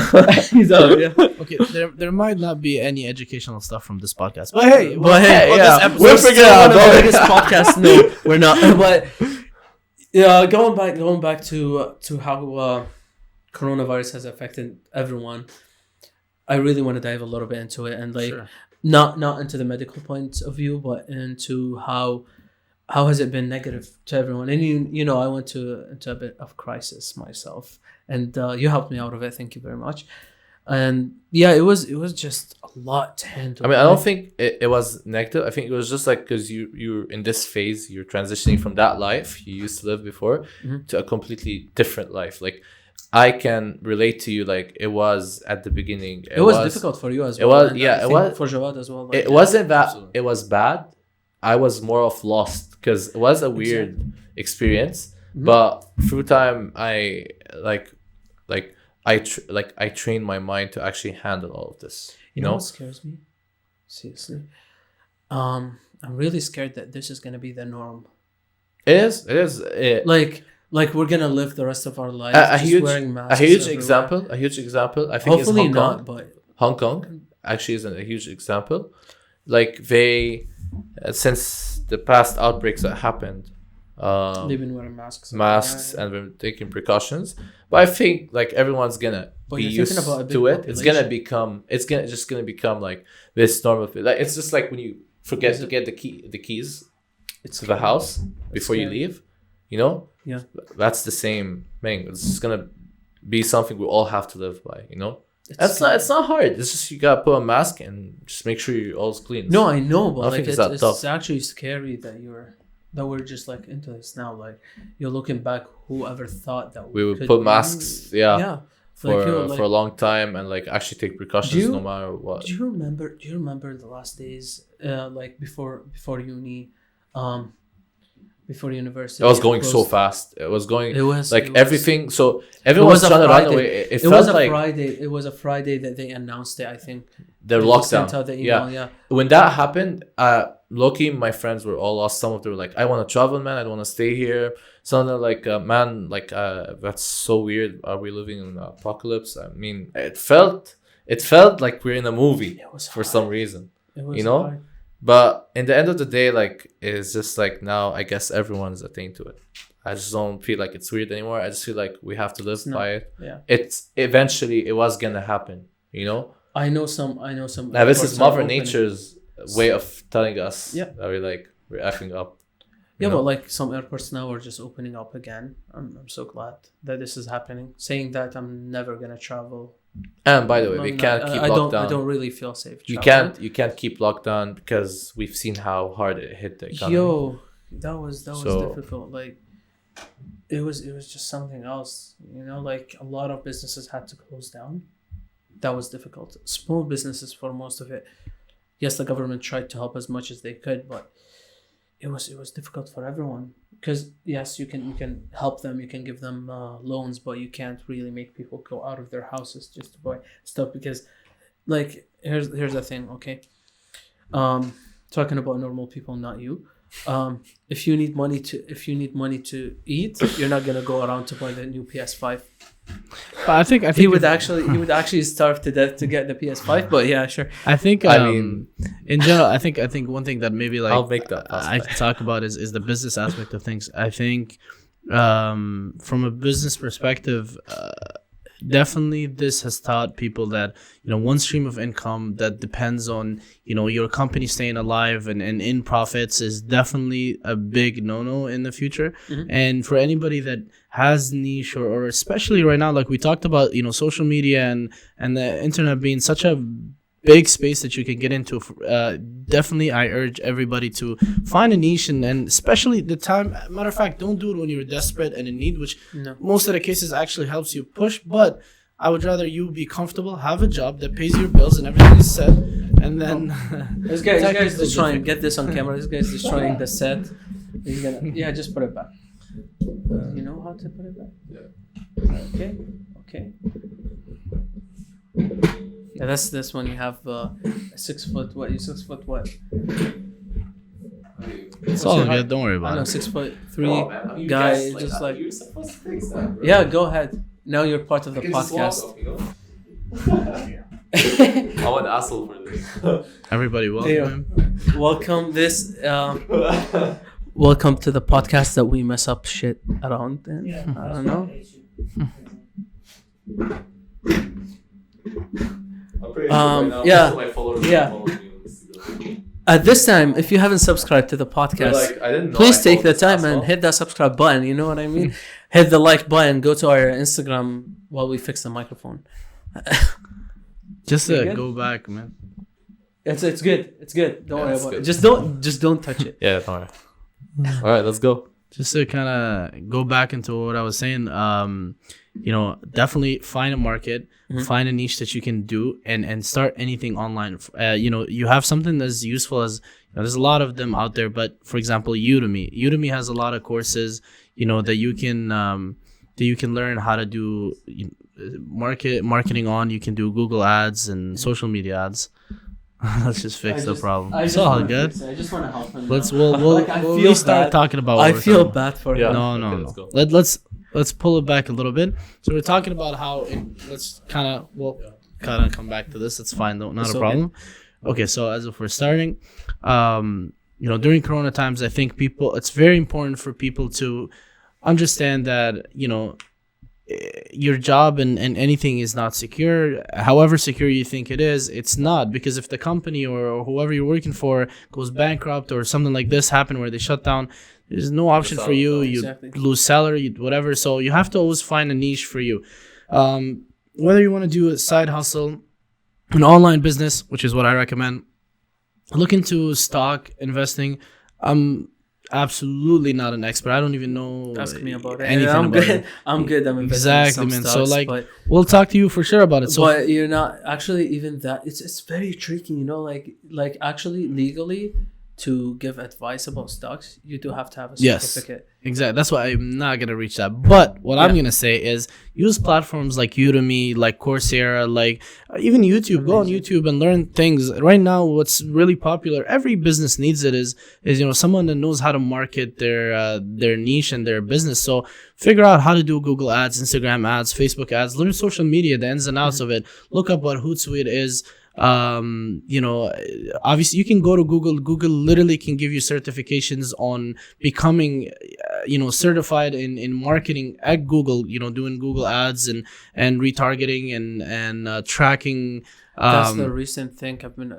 He's out. Yeah. Okay, there might not be any educational stuff from this podcast, but hey, yeah, we're figuring out the biggest podcast. No, we're not. But yeah, going back to how coronavirus has affected everyone. I really want to dive a little bit into it and not into the medical point of view, but into how has it been negative to everyone. And you know I went into a bit of crisis myself, and you helped me out of it. Thank you very much. And yeah, it was just a lot to handle. I mean, I don't think it was negative. I think it was just because you're in this phase, you're transitioning from that life you used to live before to a completely different life. Like I can relate to you. Like it was at the beginning. It was difficult for you as well. It was, it was for Jawad as well. It wasn't that absolutely. It was bad. I was more of lost because it was a weird experience. But through time, I I trained my mind to actually handle all of this. You know what scares me? Seriously, I'm really scared that this is gonna be the norm. It is. Like we're gonna live the rest of our lives wearing masks. A huge example. I think hopefully is Hong Kong. Not, but Hong Kong actually isn't a huge example. Like they, since the past outbreaks that happened, they've been wearing masks and been taking precautions. But I think like everyone's gonna be used to it. It's just gonna become like this normal thing. Like it's just like when you forget to get the keys to the house before you leave. You know, yeah, that's the same thing. It's just gonna be something we all have to live by. You know, it's not hard. It's just you gotta put a mask and just make sure you're all clean. No, I know, but like it's actually scary that we're just like into this now. Like you're looking back, whoever thought that we would put masks, for a long time and like actually take precautions no matter what. Do you remember the last days, like before uni, before university? It was going so fast. It was everything. So everyone was trying to run away. It was a Friday. It was a Friday that they announced it. I think their lockdown. When that happened, lucky my friends were all lost. Some of them were like, "I want to travel, man. I don't want to stay here." Some of them like, "Man, like that's so weird. Are we living in an apocalypse?" I mean, it felt like we're in a movie for some reason. It was hard. But in the end of the day, like it's just like now I guess everyone's attained to it. I just don't feel like it's weird anymore. I just feel like we have to live by it. Yeah. It's eventually it was gonna happen, you know? I know some Now this is Mother Nature's way of telling us that we're effing up. Yeah, but like some airports now are just opening up again. I'm so glad that this is happening. Saying that I'm never gonna travel. And by the way, we can't keep locked down. I don't really feel safe. You can't keep locked down because we've seen how hard it hit the economy. Yo, that was difficult. Like it was just something else. You know, like a lot of businesses had to close down. That was difficult. Small businesses for most of it. Yes, the government tried to help as much as they could, but it was difficult for everyone. Because yes, you can help them, you can give them loans, but you can't really make people go out of their houses just to buy stuff. Because, like, here's the thing, okay? Talking about normal people, not you. if you need money to eat, you're not gonna go around to buy the new PS5. But I think he would actually starve to death to get the PS5. But yeah, sure. I think in general, I think one thing that maybe like I'll make that I can talk about is the business aspect of things. I think from a business perspective, definitely this has taught people that one stream of income that depends on your company staying alive and in profits is definitely a big no-no in the future. And for anybody that has niche or especially right now, like we talked about, social media and the internet being such a big space that you can get into, definitely I urge everybody to find a niche and especially the time. Matter of fact, don't do it when you're desperate and in need, which most of the cases actually helps you push. But I would rather you be comfortable, have a job that pays your bills and everything is set, and then this guy's destroying. Get this on camera. This guy's destroying the set. He's gonna just put it back. You know how to put it back? Yeah. Okay. Yeah, that's when you have 6 foot. What? You 6 foot what? It's all good. Don't worry about it. 6'3" guy, just like. You're supposed to fix that, bro. Yeah, go ahead. Now you're part of the podcast. I'm an asshole for this. Everybody, welcome. Welcome this. Welcome to the podcast that we mess up shit around. I don't know. At this time, if you haven't subscribed to the podcast, please take the time and hit that subscribe button. You know what I mean? Hit the like button. Go to our Instagram while we fix the microphone. Just go back, man. It's good. It's good. Don't worry about it. Just don't touch it. Yeah, don't worry. All right, let's go. Just to kind of go back into what I was saying, definitely find a market, find a niche that you can do, and start anything online. You have something that's useful as there's a lot of them out there. But for example, Udemy has a lot of courses, that you can learn how to do marketing on. You can do Google ads and social media ads. Let's just fix the problem. It's all good. I just want to help him. We'll start talking about. I feel bad for him. No. Let's pull it back a little bit. So we're talking about how. Let's kind of come back to this. It's fine though, not a problem. Okay, so as if we're starting, during Corona times, I think it's very important for people to understand that your job and anything is not secure. However secure you think it is, it's not, because if the company or whoever you're working for goes bankrupt or something like this happen where they shut down, there's no option for you. You lose salary, whatever. So you have to always find a niche for you. Whether you want to do a side hustle, an online business, which is what I recommend, look into stock investing. Absolutely not an expert. I don't even know. Ask me about anything. I'm good. I'm good. I'm investing exactly, in some man. stocks, So we'll talk to you for sure about it. So, but you're not actually even that. It's very tricky. Like actually legally to give advice about stocks, you do have to have a certificate. Yes, exactly. That's why I'm not gonna reach that. But what I'm gonna say is use platforms like Udemy, like Coursera, like even YouTube. Amazing. Go on YouTube and learn things. Right now, what's really popular, every business needs it, is someone that knows how to market their niche and their business. So figure out how to do Google ads, Instagram ads, Facebook ads. Learn social media, the ins and outs of it. Look up what Hootsuite is. Obviously you can go to Google literally can give you certifications on becoming certified in marketing at Google, doing Google ads and retargeting and tracking. That's the recent thing I've been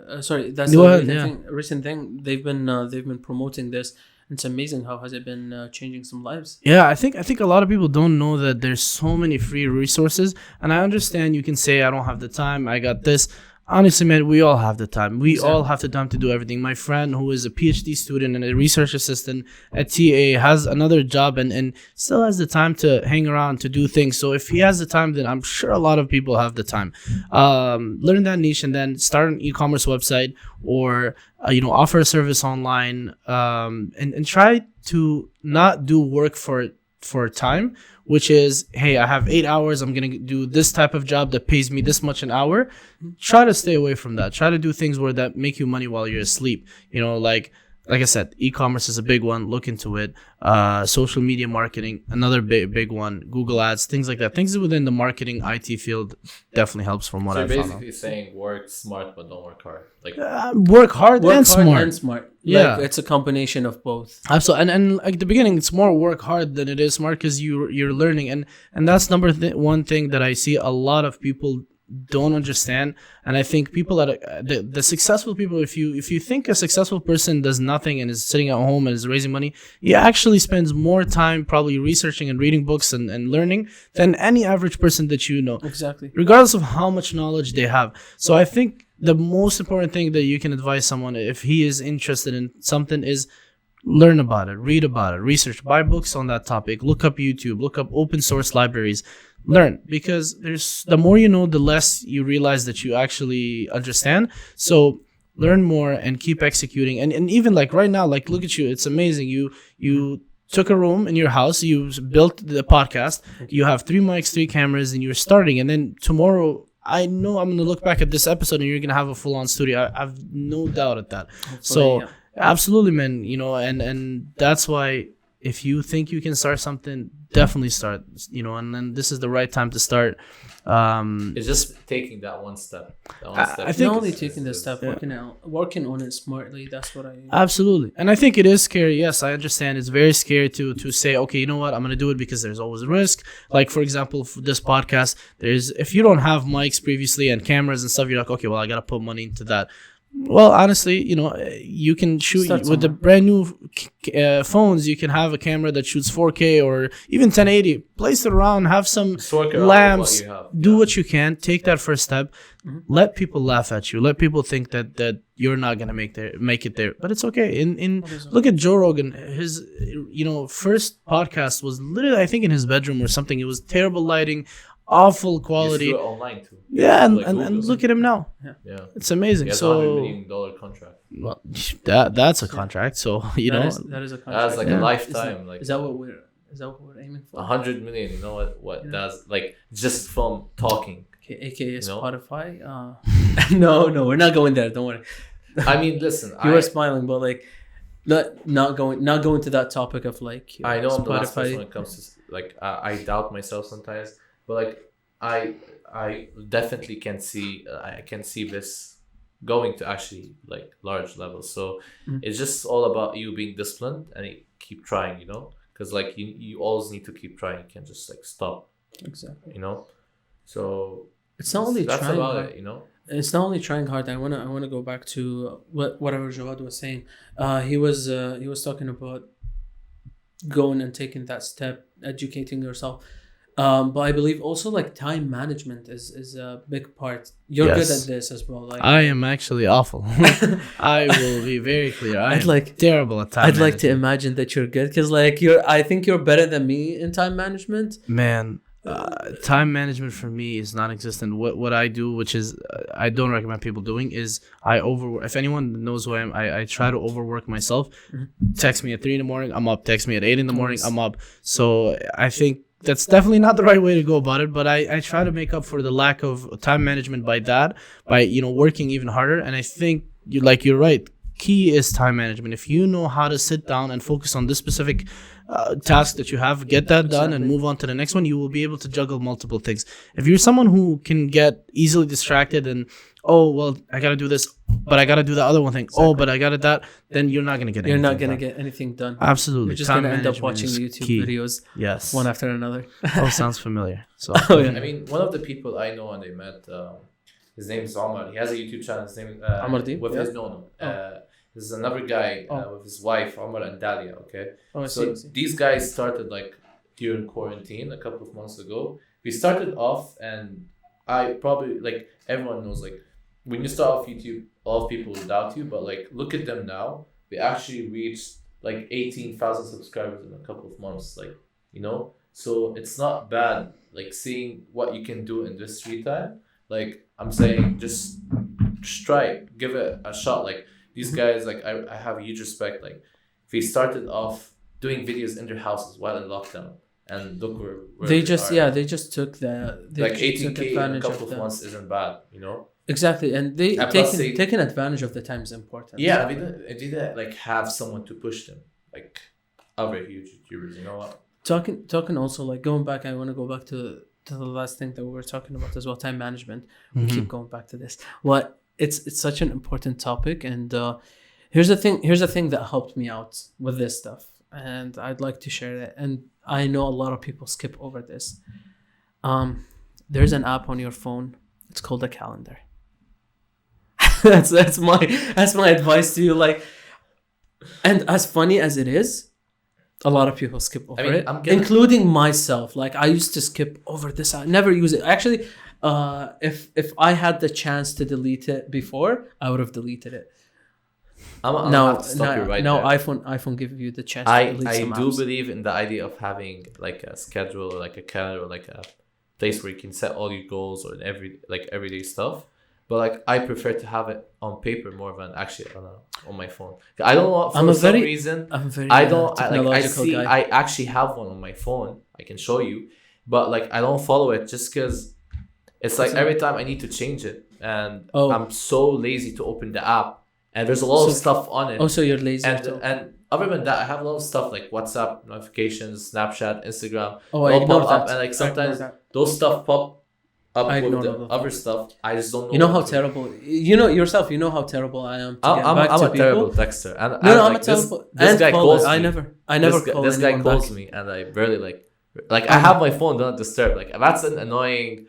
recent thing they've been promoting this. It's amazing how has it been changing some lives. Yeah, I think a lot of people don't know that there's so many free resources, and I understand you can say I don't have the time, I got this. Honestly, man, we all have the time. We all have the time to do everything. My friend, who is a PhD student and a research assistant at TA, has another job and still has the time to hang around to do things. So if he has the time, then I'm sure a lot of people have the time. Learn that niche and then start an e-commerce website or offer a service online, and try to not do work for time, which is, hey, I have 8 hours, I'm going to do this type of job that pays me this much an hour. Try to stay away from that. Try to do things that make you money while you're asleep. Like like I said, e-commerce is a big one. Look into it. Social media marketing, another big one. Google Ads, things like that. Things within the marketing IT field definitely helps from what I found. So you're basically saying work smart but don't work hard. Like work hard and smart. Yeah, like, it's a combination of both. Absolutely. And like the beginning, it's more work hard than it is smart because you're learning, and that's one thing that I see a lot of people don't understand. And I think people that the successful people, if you think a successful person does nothing and is sitting at home and is raising money, he actually spends more time probably researching and reading books and learning than any average person that you know. Exactly. Regardless of how much knowledge they have. So I think the most important thing that you can advise someone if he is interested in something is learn about it, read about it, research, buy books on that topic, look up YouTube, look up open source libraries, learn, because there's the more you know, the less you realize that you actually understand. So learn more and keep executing. And even like right now, like look at you, it's amazing. You took a room in your house, you built the podcast, you have 3 mics, 3 cameras, and you're starting. And then tomorrow, I know I'm going to look back at this episode and you're going to have a full-on studio. I've no doubt at that. Hopefully, so absolutely, man, and that's why if you think you can start something, definitely start, and then this is the right time to start. It's just taking that one step. I think not only taking the step, working on it smartly. That's what I absolutely. And I think it is scary. Yes, I understand. It's very scary to say, okay, you know what, I'm gonna do it, because there's always a risk. Like for example, for this podcast, if you don't have mics previously and cameras and stuff, you're like, okay, well, I gotta put money into that. Well, honestly, you can shoot with the brand new phones. You can have a camera that shoots 4K or even 1080. Place it around, have some lamps, do what you can. Take that first step. Mm-hmm. Let people laugh at you. Let people think that you're not gonna make it there. But it's okay. Look at Joe Rogan. His first podcast was literally, I think, in his bedroom or something. It was terrible lighting, awful quality. You do it online too. Yeah, and look at him now. Yeah, it's amazing. He has so $100 million contract. Well, that's a contract. So that is a contract. That's like a lifetime. Is that what we're aiming for? 100 million. You know what that's like, just from talking. Okay, aka Spotify. No, we're not going there. Don't worry. I mean, listen. You were smiling, but like, not going to that topic of like. I know Spotify. I'm the last person when it comes to like. I doubt myself sometimes, but like I definitely can see this going to actually like large levels. So it's just all about you being disciplined and you keep trying, because like you always need to keep trying. You can't just like stop. Exactly. So it's not only that's trying about hard. it. It's not only trying hard. I wanna go back to whatever Jawad was saying. He was talking about going and taking that step, educating yourself. But I believe also like time management is a big part. You're good at this as well. Like I am actually awful. I will be very clear. I'm terrible at time. I'd like to imagine that you're good, because like I think you're better than me in time management. Man, time management for me is non-existent. What I do, which is I don't recommend people doing, is I overwork. If anyone knows who I am, I try to overwork myself. Mm-hmm. Text me at 3 a.m, I'm up. Text me at 8 a.m, I'm up. So I think that's definitely not the right way to go about it, but I try to make up for the lack of time management by working even harder. And I think you're right. Key is time management. If you know how to sit down and focus on this specific task that you have, get that done and move on to the next one, you will be able to juggle multiple things. If you're someone who can get easily distracted and, oh, well, I got to do this, but I got to do the other one thing. Exactly. Oh, but I got to that. Then you're not going to get anything done. You're not going to get anything done. Absolutely. You're just going to end up watching YouTube videos. Yes. One after another. Oh, sounds familiar. So I mean, one of the people I know and they met, his name is Omar. He has a YouTube channel. His name is Omar D? With his this is another guy with his wife, Omar and Dalia. Okay. Oh, I see. These guys started like during quarantine a couple of months ago. We started off, and I probably like everyone knows like when you start off YouTube, a lot of people will doubt you, but like look at them now. We actually reached like 18,000 subscribers in a couple of months, so it's not bad, like seeing what you can do in this free time. Like I'm saying, just try it, give it a shot. Like these guys, like I have a huge respect. Like they started off doing videos in their houses while in lockdown, and look where they just took the like 18K in a couple of months isn't bad, Exactly, and they And plus taking advantage of the time is important. Yeah, they didn't like have someone to push them, like other huge YouTubers. You know what? Talking also, like, going back, I want to go back to the last thing that we were talking about as well, time management. We keep going back to this. What it's such an important topic, and here's the thing that helped me out with this stuff, and I'd like to share that. And I know a lot of people skip over this. There's an app on your phone. It's called a calendar. that's my advice to you. Like, and as funny as it is, a lot of people skip over it, including myself. Like, I used to skip over this. I never use it. Actually, if I had the chance to delete it before, I would have deleted it. Now iPhone give you the chance to delete some do apps. believe in the idea of having like a schedule or like a calendar or like a place where you can set all your goals or everyday stuff. But like, I prefer to have it on paper more than actually on my phone. I don't know, for some reason. I'm a very I don't technological guy. I actually have one on my phone. I can show you, but like, I don't follow it just because it's like every time I need to change it, and I'm so lazy to open the app, and there's a lot of stuff on it. Also, you're lazy. And other than that, I have a lot of stuff like WhatsApp notifications, Snapchat, Instagram. I ignore that. And like, sometimes those stuff pop up with the other stuff. I just don't know. You know how terrible. You know yourself. You know how terrible I am. I'm a terrible texter. And I'm a terrible. This guy calls me. I never call this guy calls back. me, and I barely like I have my phone do not disturb. Like, that's an annoying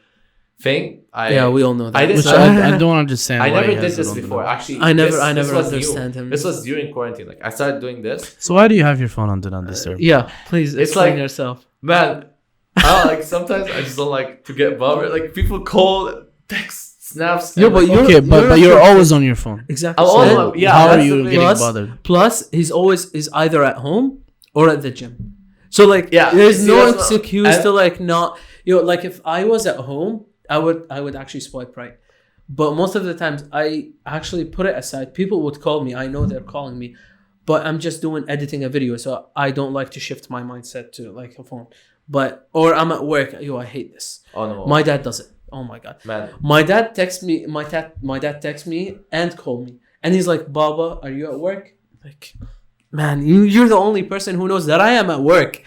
thing. We all know that. I don't understand. I never did this before. Actually, I never understand him. This was during quarantine. Like, I started doing this. So why do you have your phone on do not disturb? Yeah, please explain like, yourself, man. Like, sometimes I just don't like to get bothered. Like, people call, text, snaps. Yeah, but you're always on your phone. Exactly. How are you getting bothered? Plus, he's either at home or at the gym. So like, there's no excuse to like not. Like, if I was at home, I would actually swipe right. But most of the times, I actually put it aside. People would call me. I know they're calling me, but I'm just editing a video, so I don't like to shift my mindset to like a phone. Or I'm at work. I hate this. Oh no. My dad does it. Oh my god. Man. My dad texts me. My dad texts me and call me, and he's like, "Baba, are you at work?" Like, man, you're the only person who knows that I am at work.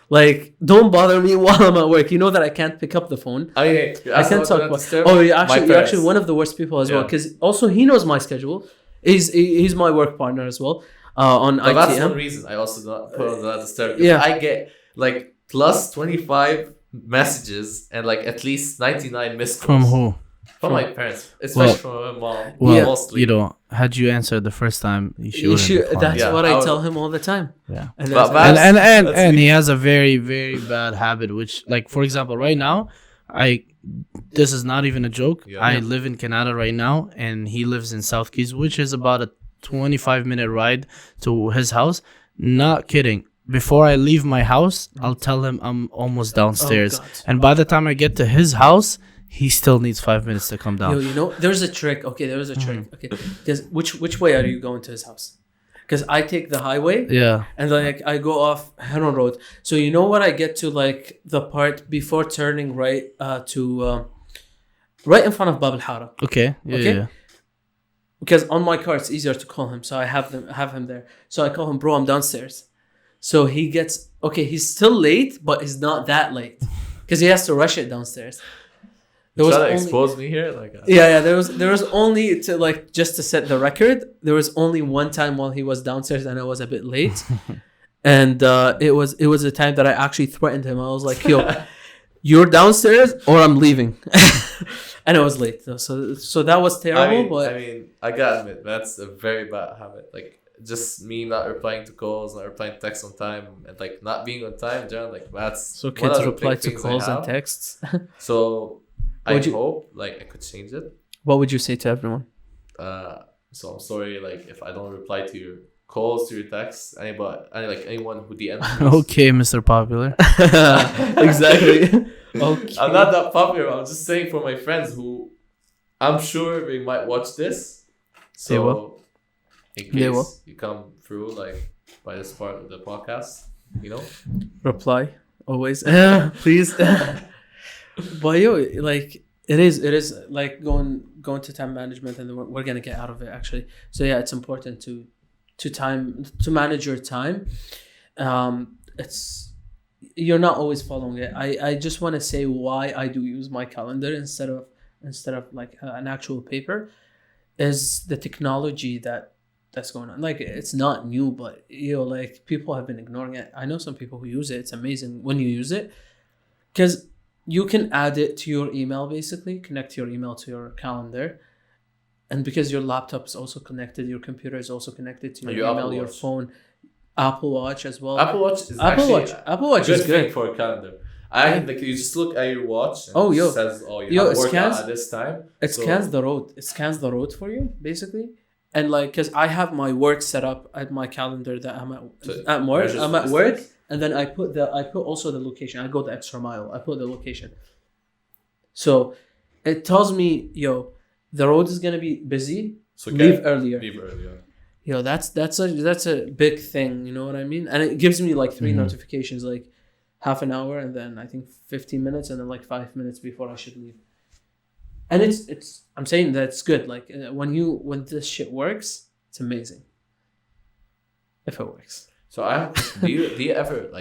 Like, don't bother me while I'm at work. You know that I can't pick up the phone. I can't talk about. You're actually one of the worst people as well. Because also he knows my schedule. He's my work partner as well. On ITM. That's one reason I also don't put on that disturb. I get like plus 25 messages and like at least 99 missed calls. From who? From my parents, especially from my mom. Mostly. Had you answered the first time, you should. That's what I tell him all the time. Yeah, and he has a very, very bad habit. Which, like, for example, right now, this is not even a joke. Yeah. I live in Canada right now, and he lives in South Keys, which is about a 25-minute ride to his house. Not kidding. Before I leave my house, I'll tell him I'm almost downstairs, and by the time I get to his house, he still needs 5 minutes to come down. There's a trick. Okay, there is a trick. Okay, which way are you going to his house? Because I take the highway. Yeah. And like, I go off Heron Road. So when I get to like the part before turning right to right in front of Bab al-Hara. Okay. Yeah. Because on my car it's easier to call him, so I have him there. So I call him, bro, I'm downstairs. So he gets he's still late, but he's not that late because he has to rush it downstairs. There was expose me here, there was only to like just to set the record. There was only one time while he was downstairs and I was a bit late, and it was a time that I actually threatened him. I was like, "Yo, you're downstairs or I'm leaving," and I was late. So that was terrible. I gotta admit that's a very bad habit. Like, just me not replying to calls, not replying to texts on time, and like not being on time. Like, that's so kids reply to calls and texts. So. I hope like I could change it. What would you say to everyone? So I'm sorry, like, if I don't reply to your calls, to your texts, anyone who DMs me. Okay, Mr. Popular. Exactly. Okay. I'm not that popular. I'm just saying for my friends who I'm sure they might watch this. So in case you come through like by this part of the podcast, reply always. Please. But It is like going to time management, and we're gonna get out of it actually. So yeah, it's important to manage your time. It's you're not always following it. I just want to say why I do use my calendar instead of like an actual paper, is the technology that's going on. Like, it's not new, but like, people have been ignoring it. I know some people who use it. It's amazing when you use it, because you can add it to your email, basically connect your email to your calendar. And because your laptop is also connected, your computer is also connected to your email, your phone, Apple Watch as well. Apple Watch is Apple Watch is good for a calendar. Like, you just look at your watch and it says, you have work out at this time. It scans the road. It scans the road for you, basically. And like, because I have my work set up at my calendar that I'm at work, and then I put also the location. I go the extra mile. I put the location. So it tells me, the road is gonna be busy. So leave earlier. That's a big thing. You know what I mean? And it gives me like 3 notifications, like half an hour, and then I think 15 minutes, and then like 5 minutes before I should leave. And it's I'm saying that it's good. Like, when this shit works, it's amazing. If it works. So do you ever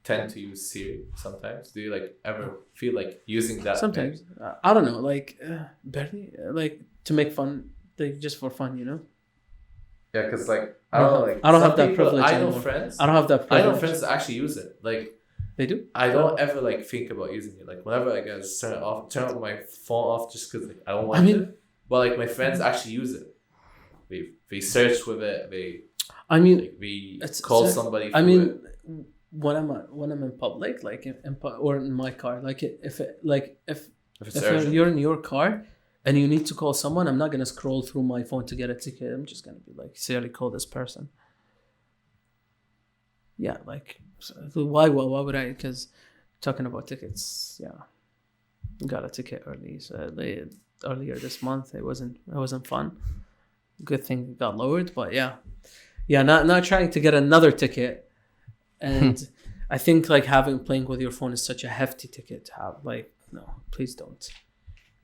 tend to use Siri sometimes? Do you like ever feel like using that? Sometimes. I don't know, like barely, like to make fun, like just for fun, Yeah, because like I don't have that privilege. I know friends that actually use it. Like, they do. I don't ever like think about using it. Like, whenever I guess turn my phone off just because like I don't want it. But like, my friends actually use it. They search with it. They call somebody. When I'm in public, like or in my car, like if you're in your car and you need to call someone, I'm not gonna scroll through my phone to get a ticket. I'm just gonna be like, Siri, call this person. Yeah, like, so why would I? Because talking about tickets, got a ticket early. So earlier this month, it wasn't fun. Good thing it got lowered, but not trying to get another ticket. And I think like playing with your phone is such a hefty ticket to have. Like, no, please don't.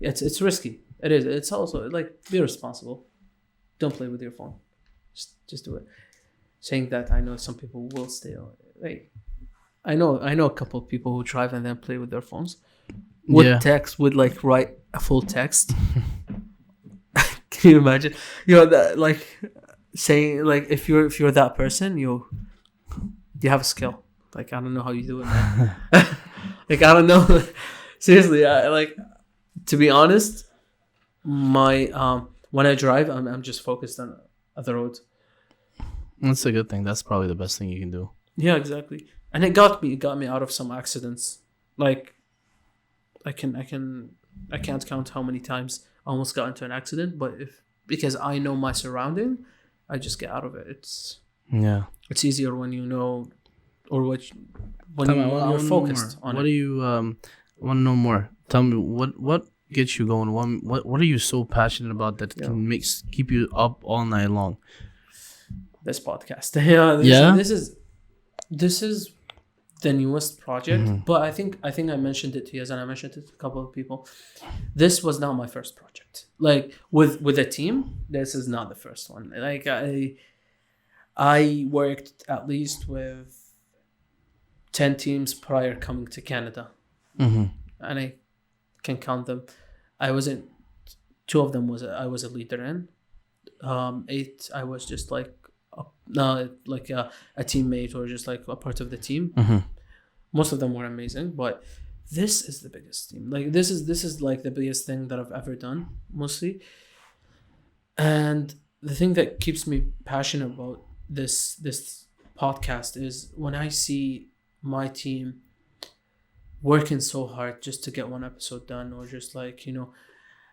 It's risky. It is. It's also like, be responsible. Don't play with your phone. Just do it. Saying that, I know some people will stay. Like, I know a couple of people who drive and then play with their phones. Text, would like write a full text. Can you imagine? That, like, saying like, if you're that person, you have a skill. Like, I don't know how you do it, man. Like, I don't know. Seriously, to be honest, my when I drive, I'm just focused on the road. That's a good thing. That's probably the best thing you can do. Yeah, exactly. And it got me out of some accidents. Like, I can't count how many times I almost got into an accident, but because I know my surrounding, I just get out of it. It's easier when you know, or when you're focused on it. What do you want to know more? Tell me what gets you going. What are you so passionate about that can keep you up all night long? This podcast. This is the newest project, but I think I mentioned it to Yazan. I mentioned it to a couple of people. This was not my first project. Like, with a team, this is not the first one. Like, I worked at least with 10 teams prior coming to Canada, and I can count them. I wasn't. 2 of them I was a leader in. 8 I was just like a teammate, or just like a part of the team. Most of them were amazing, but this is the biggest team. Like, this is like the biggest thing that I've ever done, mostly. And the thing that keeps me passionate about this podcast is when I see my team working so hard just to get one episode done, or just like,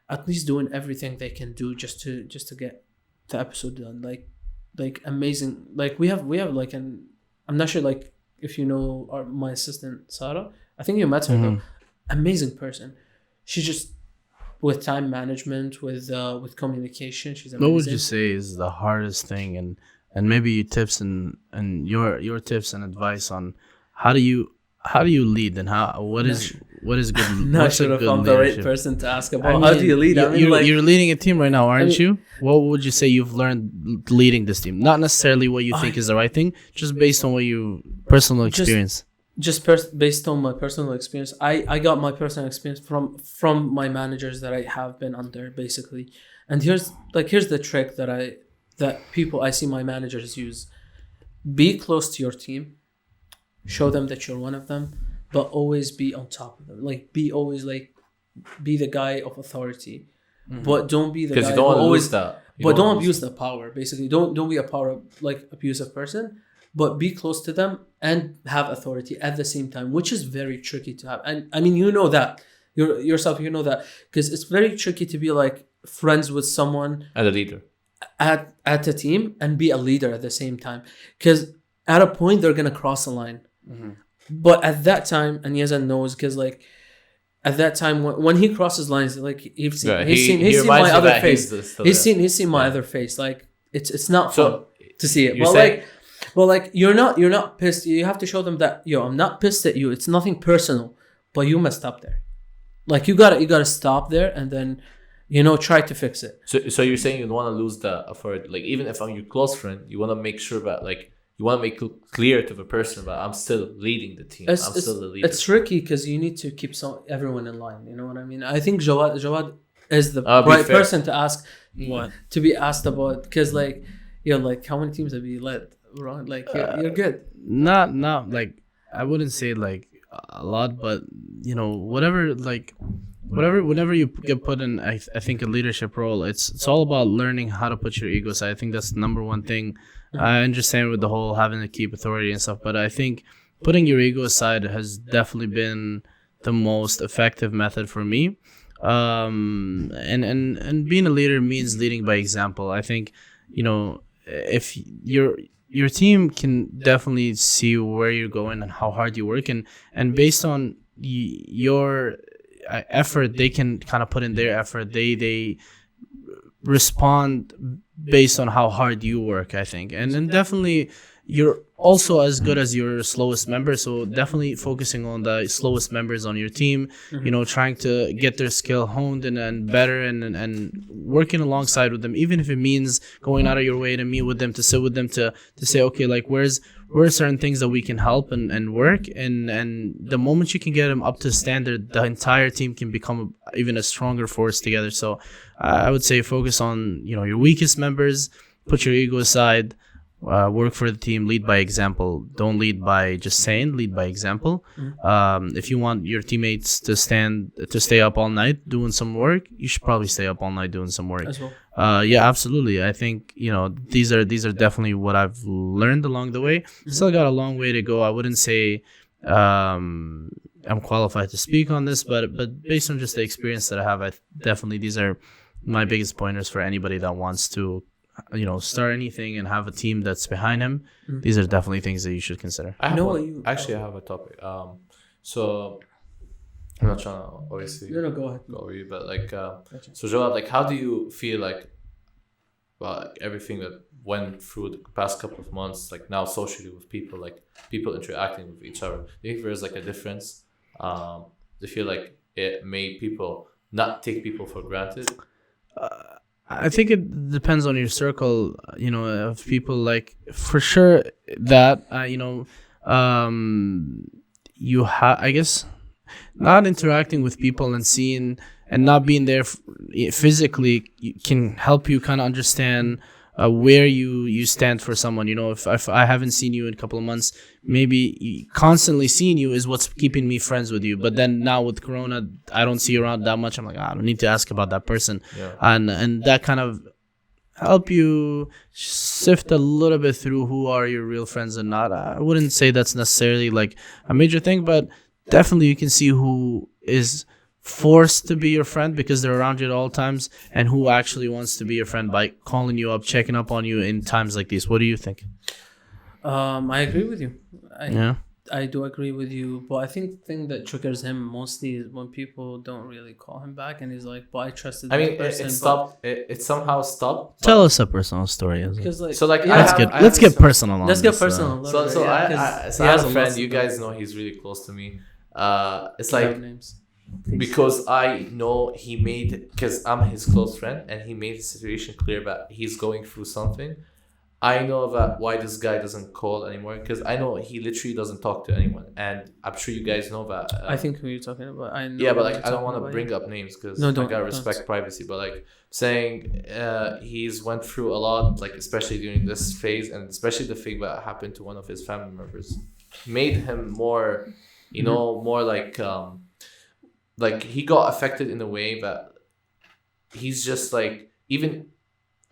at least doing everything they can do just to get the episode done. Like amazing. Like, we have like I'm not sure like if you know my assistant Sarah. I think you met her though. Amazing person. She's just with time management, with communication. She's amazing. What would you say is the hardest thing, and maybe your tips and your tips and advice on how do you lead, and what is good? I'm not sure if I'm the right person to ask about. How do you lead? You're leading a team right now, aren't you? What would you say you've learned leading this team? Not necessarily what you think is the right thing, just based on what you personal experience. Based on my personal experience, I got my personal experience from my managers that I have been under, basically. And here's the trick that people I see my managers use. Be close to your team, show them that you're one of them, but always be on top of them. Like, be always like, be the guy of authority, but don't be the guy. Because you don't want to lose that. But don't abuse the power. Basically, don't be a power abusive person. But be close to them and have authority at the same time, which is very tricky to have. And I mean, you know that yourself, you know that, because it's very tricky to be like friends with someone as a leader at a team and be a leader at the same time. Because at a point they're gonna cross a line. But at that time, and Yazan knows, because like at that time when he crosses lines, like he's seen my other face. He's seen my other face. Like it's not fun to see it. Well, like you're not pissed. You have to show them that I'm not pissed at you. It's nothing personal, but you messed up there. Like you gotta stop there and then try to fix it. So you're saying you don't want to lose the authority. Like even if I'm your close friend, you want to make sure that like you want to make it clear to the person that I'm still leading the team. I'm still the leader. It's tricky because you need to keep everyone in line. You know what I mean? I think Jawad is the right person to ask to be asked about, because like like how many teams have you led? Right, like you're good. Not like I wouldn't say like a lot, but whatever whenever you get put in I think a leadership role, it's all about learning how to put your ego aside. I think that's the number one thing. I understand with the whole having to keep authority and stuff, but I think putting your ego aside has definitely been the most effective method for me. And being a leader means leading by example. I think if your team can definitely see where you're going and how hard you work, and based on your effort, they can kind of put in their effort. They respond based on how hard you work, I think. And then definitely you're also as good as your slowest member, so definitely focusing on the slowest members on your team, trying to get their skill honed and better, and working alongside with them, even if it means going out of your way to meet with them, to sit with them, to say, okay, like where are certain things that we can help and work, and the moment you can get them up to standard, the entire team can become even a stronger force together. So I would say focus on your weakest members, put your ego aside, work for the team, lead by example. Don't lead by just saying, lead by example. If you want your teammates to stay up all night doing some work, you should probably stay up all night doing some work as well. Yeah, absolutely. I think these are definitely what I've learned along the way. Still got a long way to go. I wouldn't say I'm qualified to speak on this, but based on just the experience that I have, definitely these are my biggest pointers for anybody that wants to start anything and have a team that's behind him. These are definitely things that you should consider. I have a topic. So I'm not trying to obviously go ahead. Go over you, but like so Jawad, like how do you feel like everything that went through the past couple of months, like now socially with people, like people interacting with each other? Do you think there's like a difference? Do you feel like it made people not take people for granted? I think it depends on your circle, of people. Like for sure that you have, I guess, not interacting with people and seeing and not being there physically can help you kind of understand where you stand for someone. If I haven't seen you in a couple of months, maybe constantly seeing you is what's keeping me friends with you. But then now with Corona, I don't see you around that much. I'm like, I don't need to ask about that person. Yeah. And that kind of help you sift a little bit through who are your real friends and not. I wouldn't say that's necessarily like a major thing, but definitely you can see who is forced to be your friend because they're around you at all times, and who actually wants to be your friend by calling you up, checking up on you in times like these. What do you think? I agree with you. Yeah. I do agree with you, but I think the thing that triggers him mostly is when people don't really call him back, and he's like, "But I trusted this person." It stopped. It somehow stopped. Tell us a personal story. Let's get personal on Let's this. get personal. I have a friend. You guys know he's really close to me. It's like names. Because I know because I'm his close friend and he made the situation clear that he's going through something. I know that why this guy doesn't call anymore, because I know he literally doesn't talk to anyone, and I'm sure you guys know that. I think who you're talking about. I know. Yeah, but like I don't want to bring up names because I gotta respect privacy. But like saying he's went through a lot, like especially during this phase, and especially the thing that happened to one of his family members, made him more, more like he got affected in a way that he's just like, even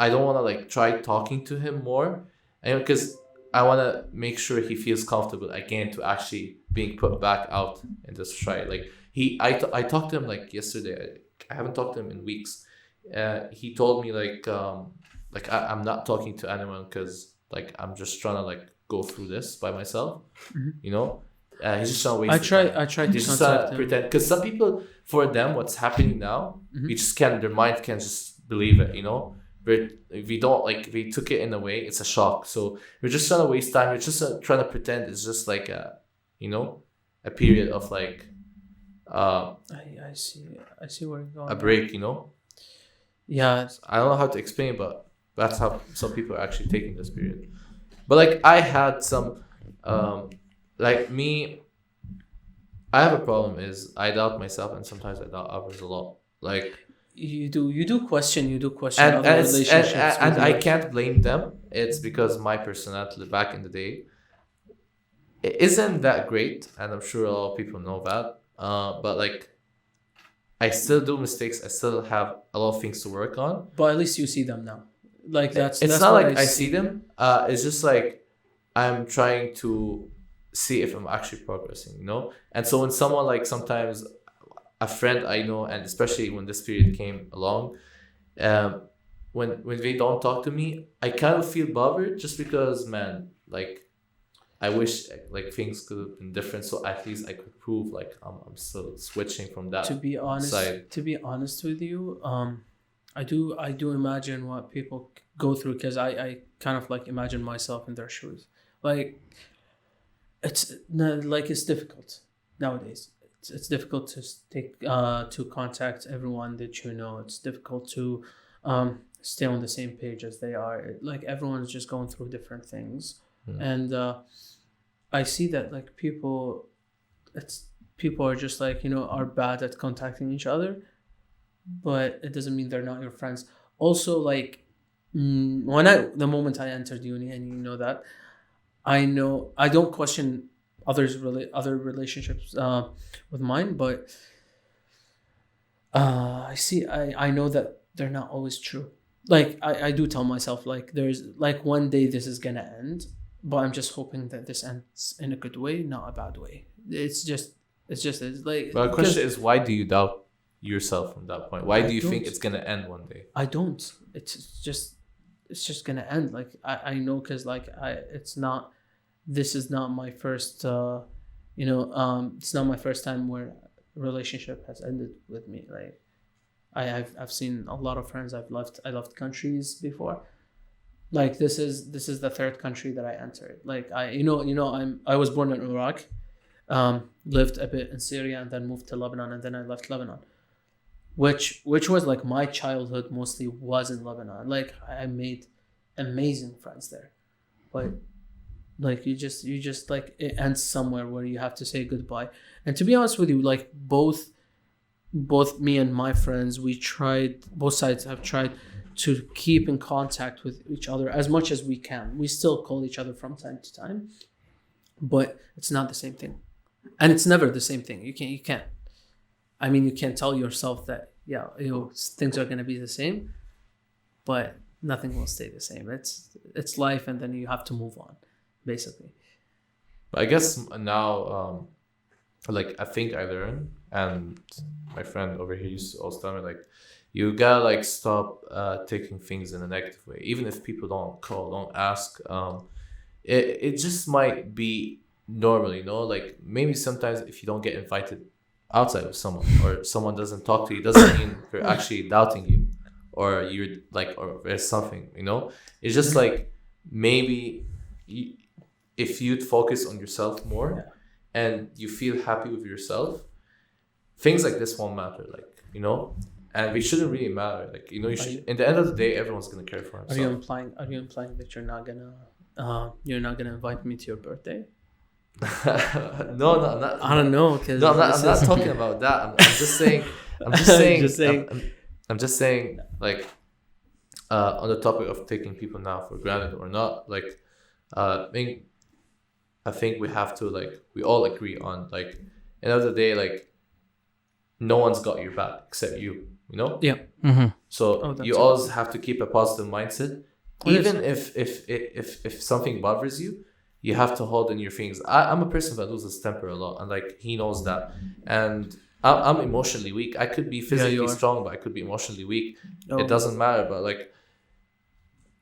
I don't want to like try talking to him more, and because I want to make sure he feels comfortable again to actually being put back out in the society. Like I talked to him like yesterday. I haven't talked to him in weeks. He told me like I'm not talking to anyone because like I'm just trying to like go through this by myself. He's just trying to waste. I tried to contact him. Pretend, because some people, for them, what's happening now, we just can't. Their mind can't just believe it. But we don't like. We took it in a way. It's a shock. So we're just trying to waste time. We're just trying to pretend it's just like a period of like. I see where you're going. A break, Yeah. I don't know how to explain it, but that's how some people are actually taking this period. But like I had some. Like me, I have a problem is I doubt myself and sometimes I doubt others a lot. Like you do question and other relationships. And I can't blame them. It's because my personality back in the day it isn't that great, and I'm sure a lot of people know that. But like I still do mistakes. I still have a lot of things to work on. But at least you see them now. Like it's not like I see them. It's just like I'm trying to see if I'm actually progressing, And so when someone like sometimes a friend I know, and especially when this period came along, when they don't talk to me, I kind of feel bothered just because, man, like I wish like things could have been different, so at least I could prove like I'm still switching from that. To be honest with you, I do imagine what people go through, because I kind of like imagine myself in their shoes. Like it's difficult nowadays. It's difficult to to contact everyone that you know. It's difficult to stay on the same page as they are. Like everyone's just going through different things, and I see that like people are just like are bad at contacting each other, but it doesn't mean they're not your friends. Also, like the moment I entered uni, and you know that. I know I don't question other relationships with mine, but I know that they're not always true. Like I do tell myself like there's like one day this is gonna end, but I'm just hoping that this ends in a good way, not a bad way. It's like. But the question is, why do you doubt yourself from that point? Why do you think it's gonna end one day? I don't. It's just gonna end. Like I know, because like this is not my first it's not my first time where a relationship has ended with me. Like I've seen a lot of friends I left countries before. Like this is the third country that I entered. Like I was born in Iraq, lived a bit in Syria, and then moved to Lebanon, and then I left Lebanon. Which was like my childhood mostly was in Lebanon. Like I made amazing friends there, but like you just like it ends somewhere where you have to say goodbye. And to be honest with you, like both me and my friends, both sides have tried to keep in contact with each other as much as we can. We still call each other from time to time, but it's not the same thing, and it's never the same thing. You can't. I mean, you can't tell yourself that, things are going to be the same, but nothing will stay the same. It's life, and then you have to move on, basically. I guess now, like, I think I learned, and my friend over here used to always tell me, like, you gotta, like, stop taking things in a negative way. Even if people don't call, don't ask, it just might be normal, like, maybe sometimes if you don't get invited outside of someone, or someone doesn't talk to you, doesn't mean they're actually doubting you, or you're like, or there's something, it's just like maybe if you'd focus on yourself more, and you feel happy with yourself, things like this won't matter, like, you know, and we shouldn't really matter, like, you know, in the end of the day, everyone's gonna care for himself. Are you implying that you're not gonna invite me to your birthday? No, I'm not. I don't know, because no, I'm not talking about that. I'm just saying. I'm just saying. Like, on the topic of taking people now for granted or not, like, I think we have to, like, we all agree on, like, end of the day, like, no one's got your back except you. You know. Yeah. Mm-hmm. So you always have to keep a positive mindset, even if something bothers you. You have to hold in your feelings. I'm a person that loses temper a lot, and like he knows that. And I'm emotionally weak. I could be physically strong, but I could be emotionally weak. It doesn't matter. But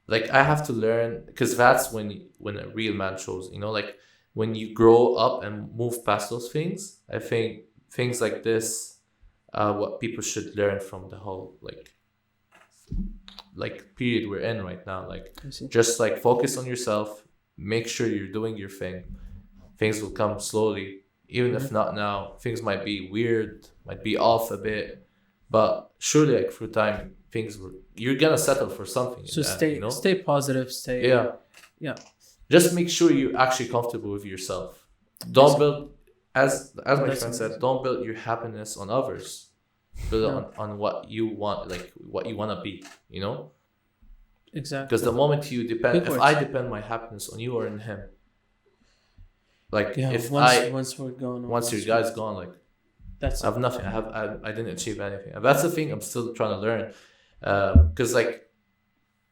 like I have to learn, because that's when a real man shows. You know, like when you grow up and move past those things. I think things like this are what people should learn from the whole like period we're in right now. Like just like focus on yourself. Make sure you're doing your thing. Things will come slowly. Even if not now, things might be weird, might be off a bit. But surely, like, through time, you're going to settle for something. So stay positive. Yeah. Just make sure you're actually comfortable with yourself. Don't build, as my friend said, don't build your happiness on others. Build it on what you want, like what you want to be, you know? Exactly. Because the moment you depend, if I depend my happiness on you or in him, like once we're gone, once your guy's gone, like I have nothing. I didn't achieve anything, and that's the thing I'm still trying to learn. Because like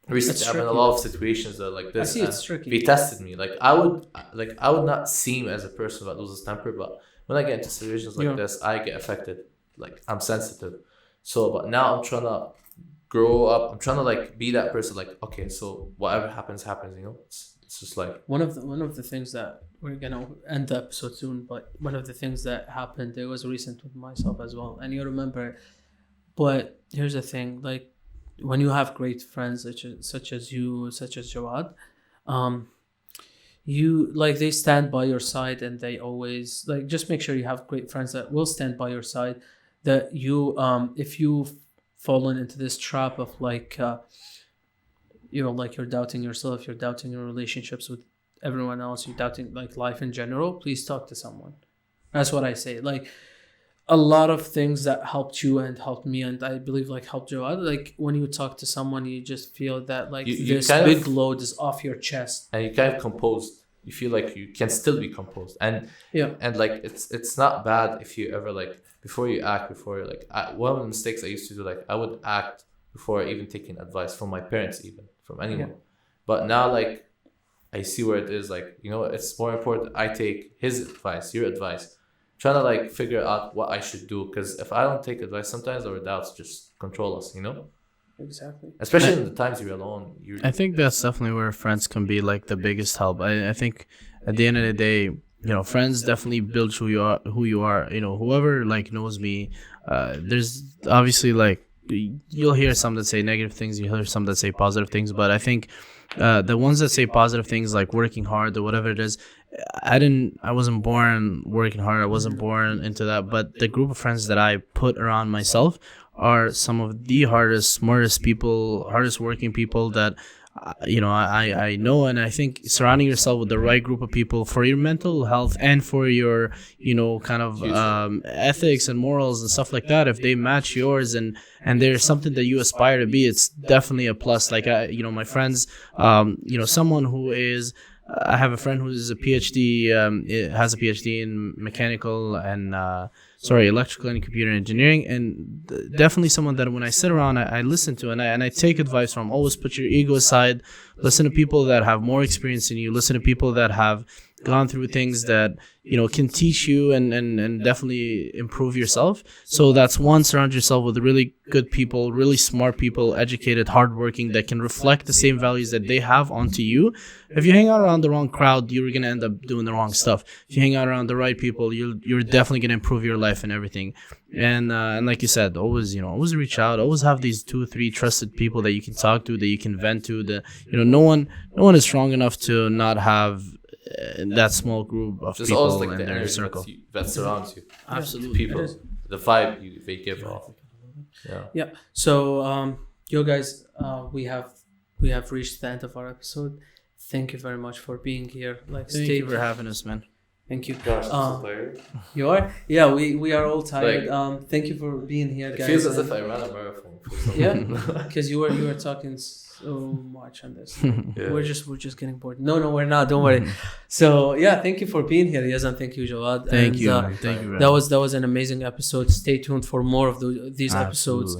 recently I'm in a lot of situations that like this. I see it's tricky. They tested me. Like I would not seem as a person that loses temper, but when I get into situations like this, I get affected. Like I'm sensitive. So, but now I'm trying to grow up. I'm trying to like be that person. Like, okay, so whatever happens, you know. It's just like one of the things that we're gonna end the episode soon. But one of the things that happened, it was recent with myself as well, and you remember it. But here's the thing: like when you have great friends such as Jawad, you like they stand by your side, and they always like just make sure you have great friends that will stand by your side. That you if you've fallen into this trap of like like you're doubting yourself, you're doubting your relationships with everyone else, you're doubting like life in general, please talk to someone. That's what I say. Like a lot of things that helped you and helped me, and I believe like helped you out, like when you talk to someone, you just feel that like this big load is off your chest, and you kind of composed. You feel like you can still be composed, and like it's not bad if you ever like before you act, one of the mistakes I used to do, like I would act before even taking advice from my parents, even from anyone. But now like I see where it is, like, you know, it's more important I take his advice, your advice, trying to like figure out what I should do, because if I don't take advice, sometimes our doubts just control us, you know. Exactly. Especially in the times you're alone. I think that's definitely where friends can be like the biggest help. I think at the end of the day, you know, friends definitely build who you are. You know, whoever like knows me, there's obviously like you'll hear some that say negative things, you'll hear some that say positive things, but I think the ones that say positive things like working hard or whatever it is, I wasn't born working hard, I wasn't born into that, but the group of friends that I put around myself are some of the hardest, smartest people, hardest working people that I know. And I think surrounding yourself with the right group of people for your mental health and for your kind of ethics and morals and stuff like that, if they match yours and there's something that you aspire to be, it's definitely a plus. Like my friends, someone who is I have a friend who's a PhD, has a PhD in electrical and computer engineering, and definitely someone that when I sit around, I listen to and I take advice from. Always put your ego aside. Listen to people that have more experience than you. Listen to people that have gone through things that can teach you and definitely improve yourself. So that's one, surround yourself with really good people, really smart people, educated, hardworking, that can reflect the same values that they have onto you. If you hang out around the wrong crowd, you're gonna end up doing the wrong stuff. If you hang out around the right people, you're definitely gonna improve your life and everything. And like you said, always reach out. Always have these 2 or 3 trusted people that you can talk to, that you can vent to. That no one is strong enough to not have that small group of Just people always like in the their energy circle. that surrounds you. Absolutely. People, the vibe they give off. Yeah. So, yo guys, we have reached the end of our episode. Thank you very much for being here. Like, Thank you for having us, man. Thank you. Gosh, I'm so tired. You are? Yeah, we are all tired. Thank you for being here, guys. It feels as if I ran a marathon. Yeah, because you were talking so much on this. Yeah. We're just getting bored. No, we're not. Don't worry. So yeah, thank you for being here, Yazan. Thank you, Jawad. Thank you. Man. Thank you. That was an amazing episode. Stay tuned for more of these episodes.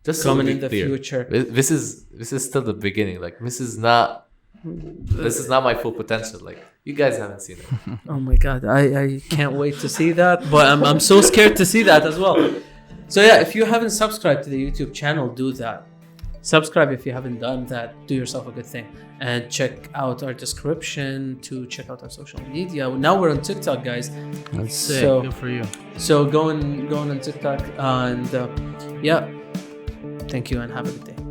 Just coming so in the future. This is still the beginning. Like this is not my full potential. Like you guys haven't seen it. Oh my god, I can't wait to see that. But I'm so scared to see that as well. So yeah, if you haven't subscribed to the YouTube channel, do that. Subscribe if you haven't done that. Do yourself a good thing. And check out our description to check out our social media. Now we're on TikTok, guys. That's sick. Good for you. So go on TikTok and yeah. Thank you and have a good day.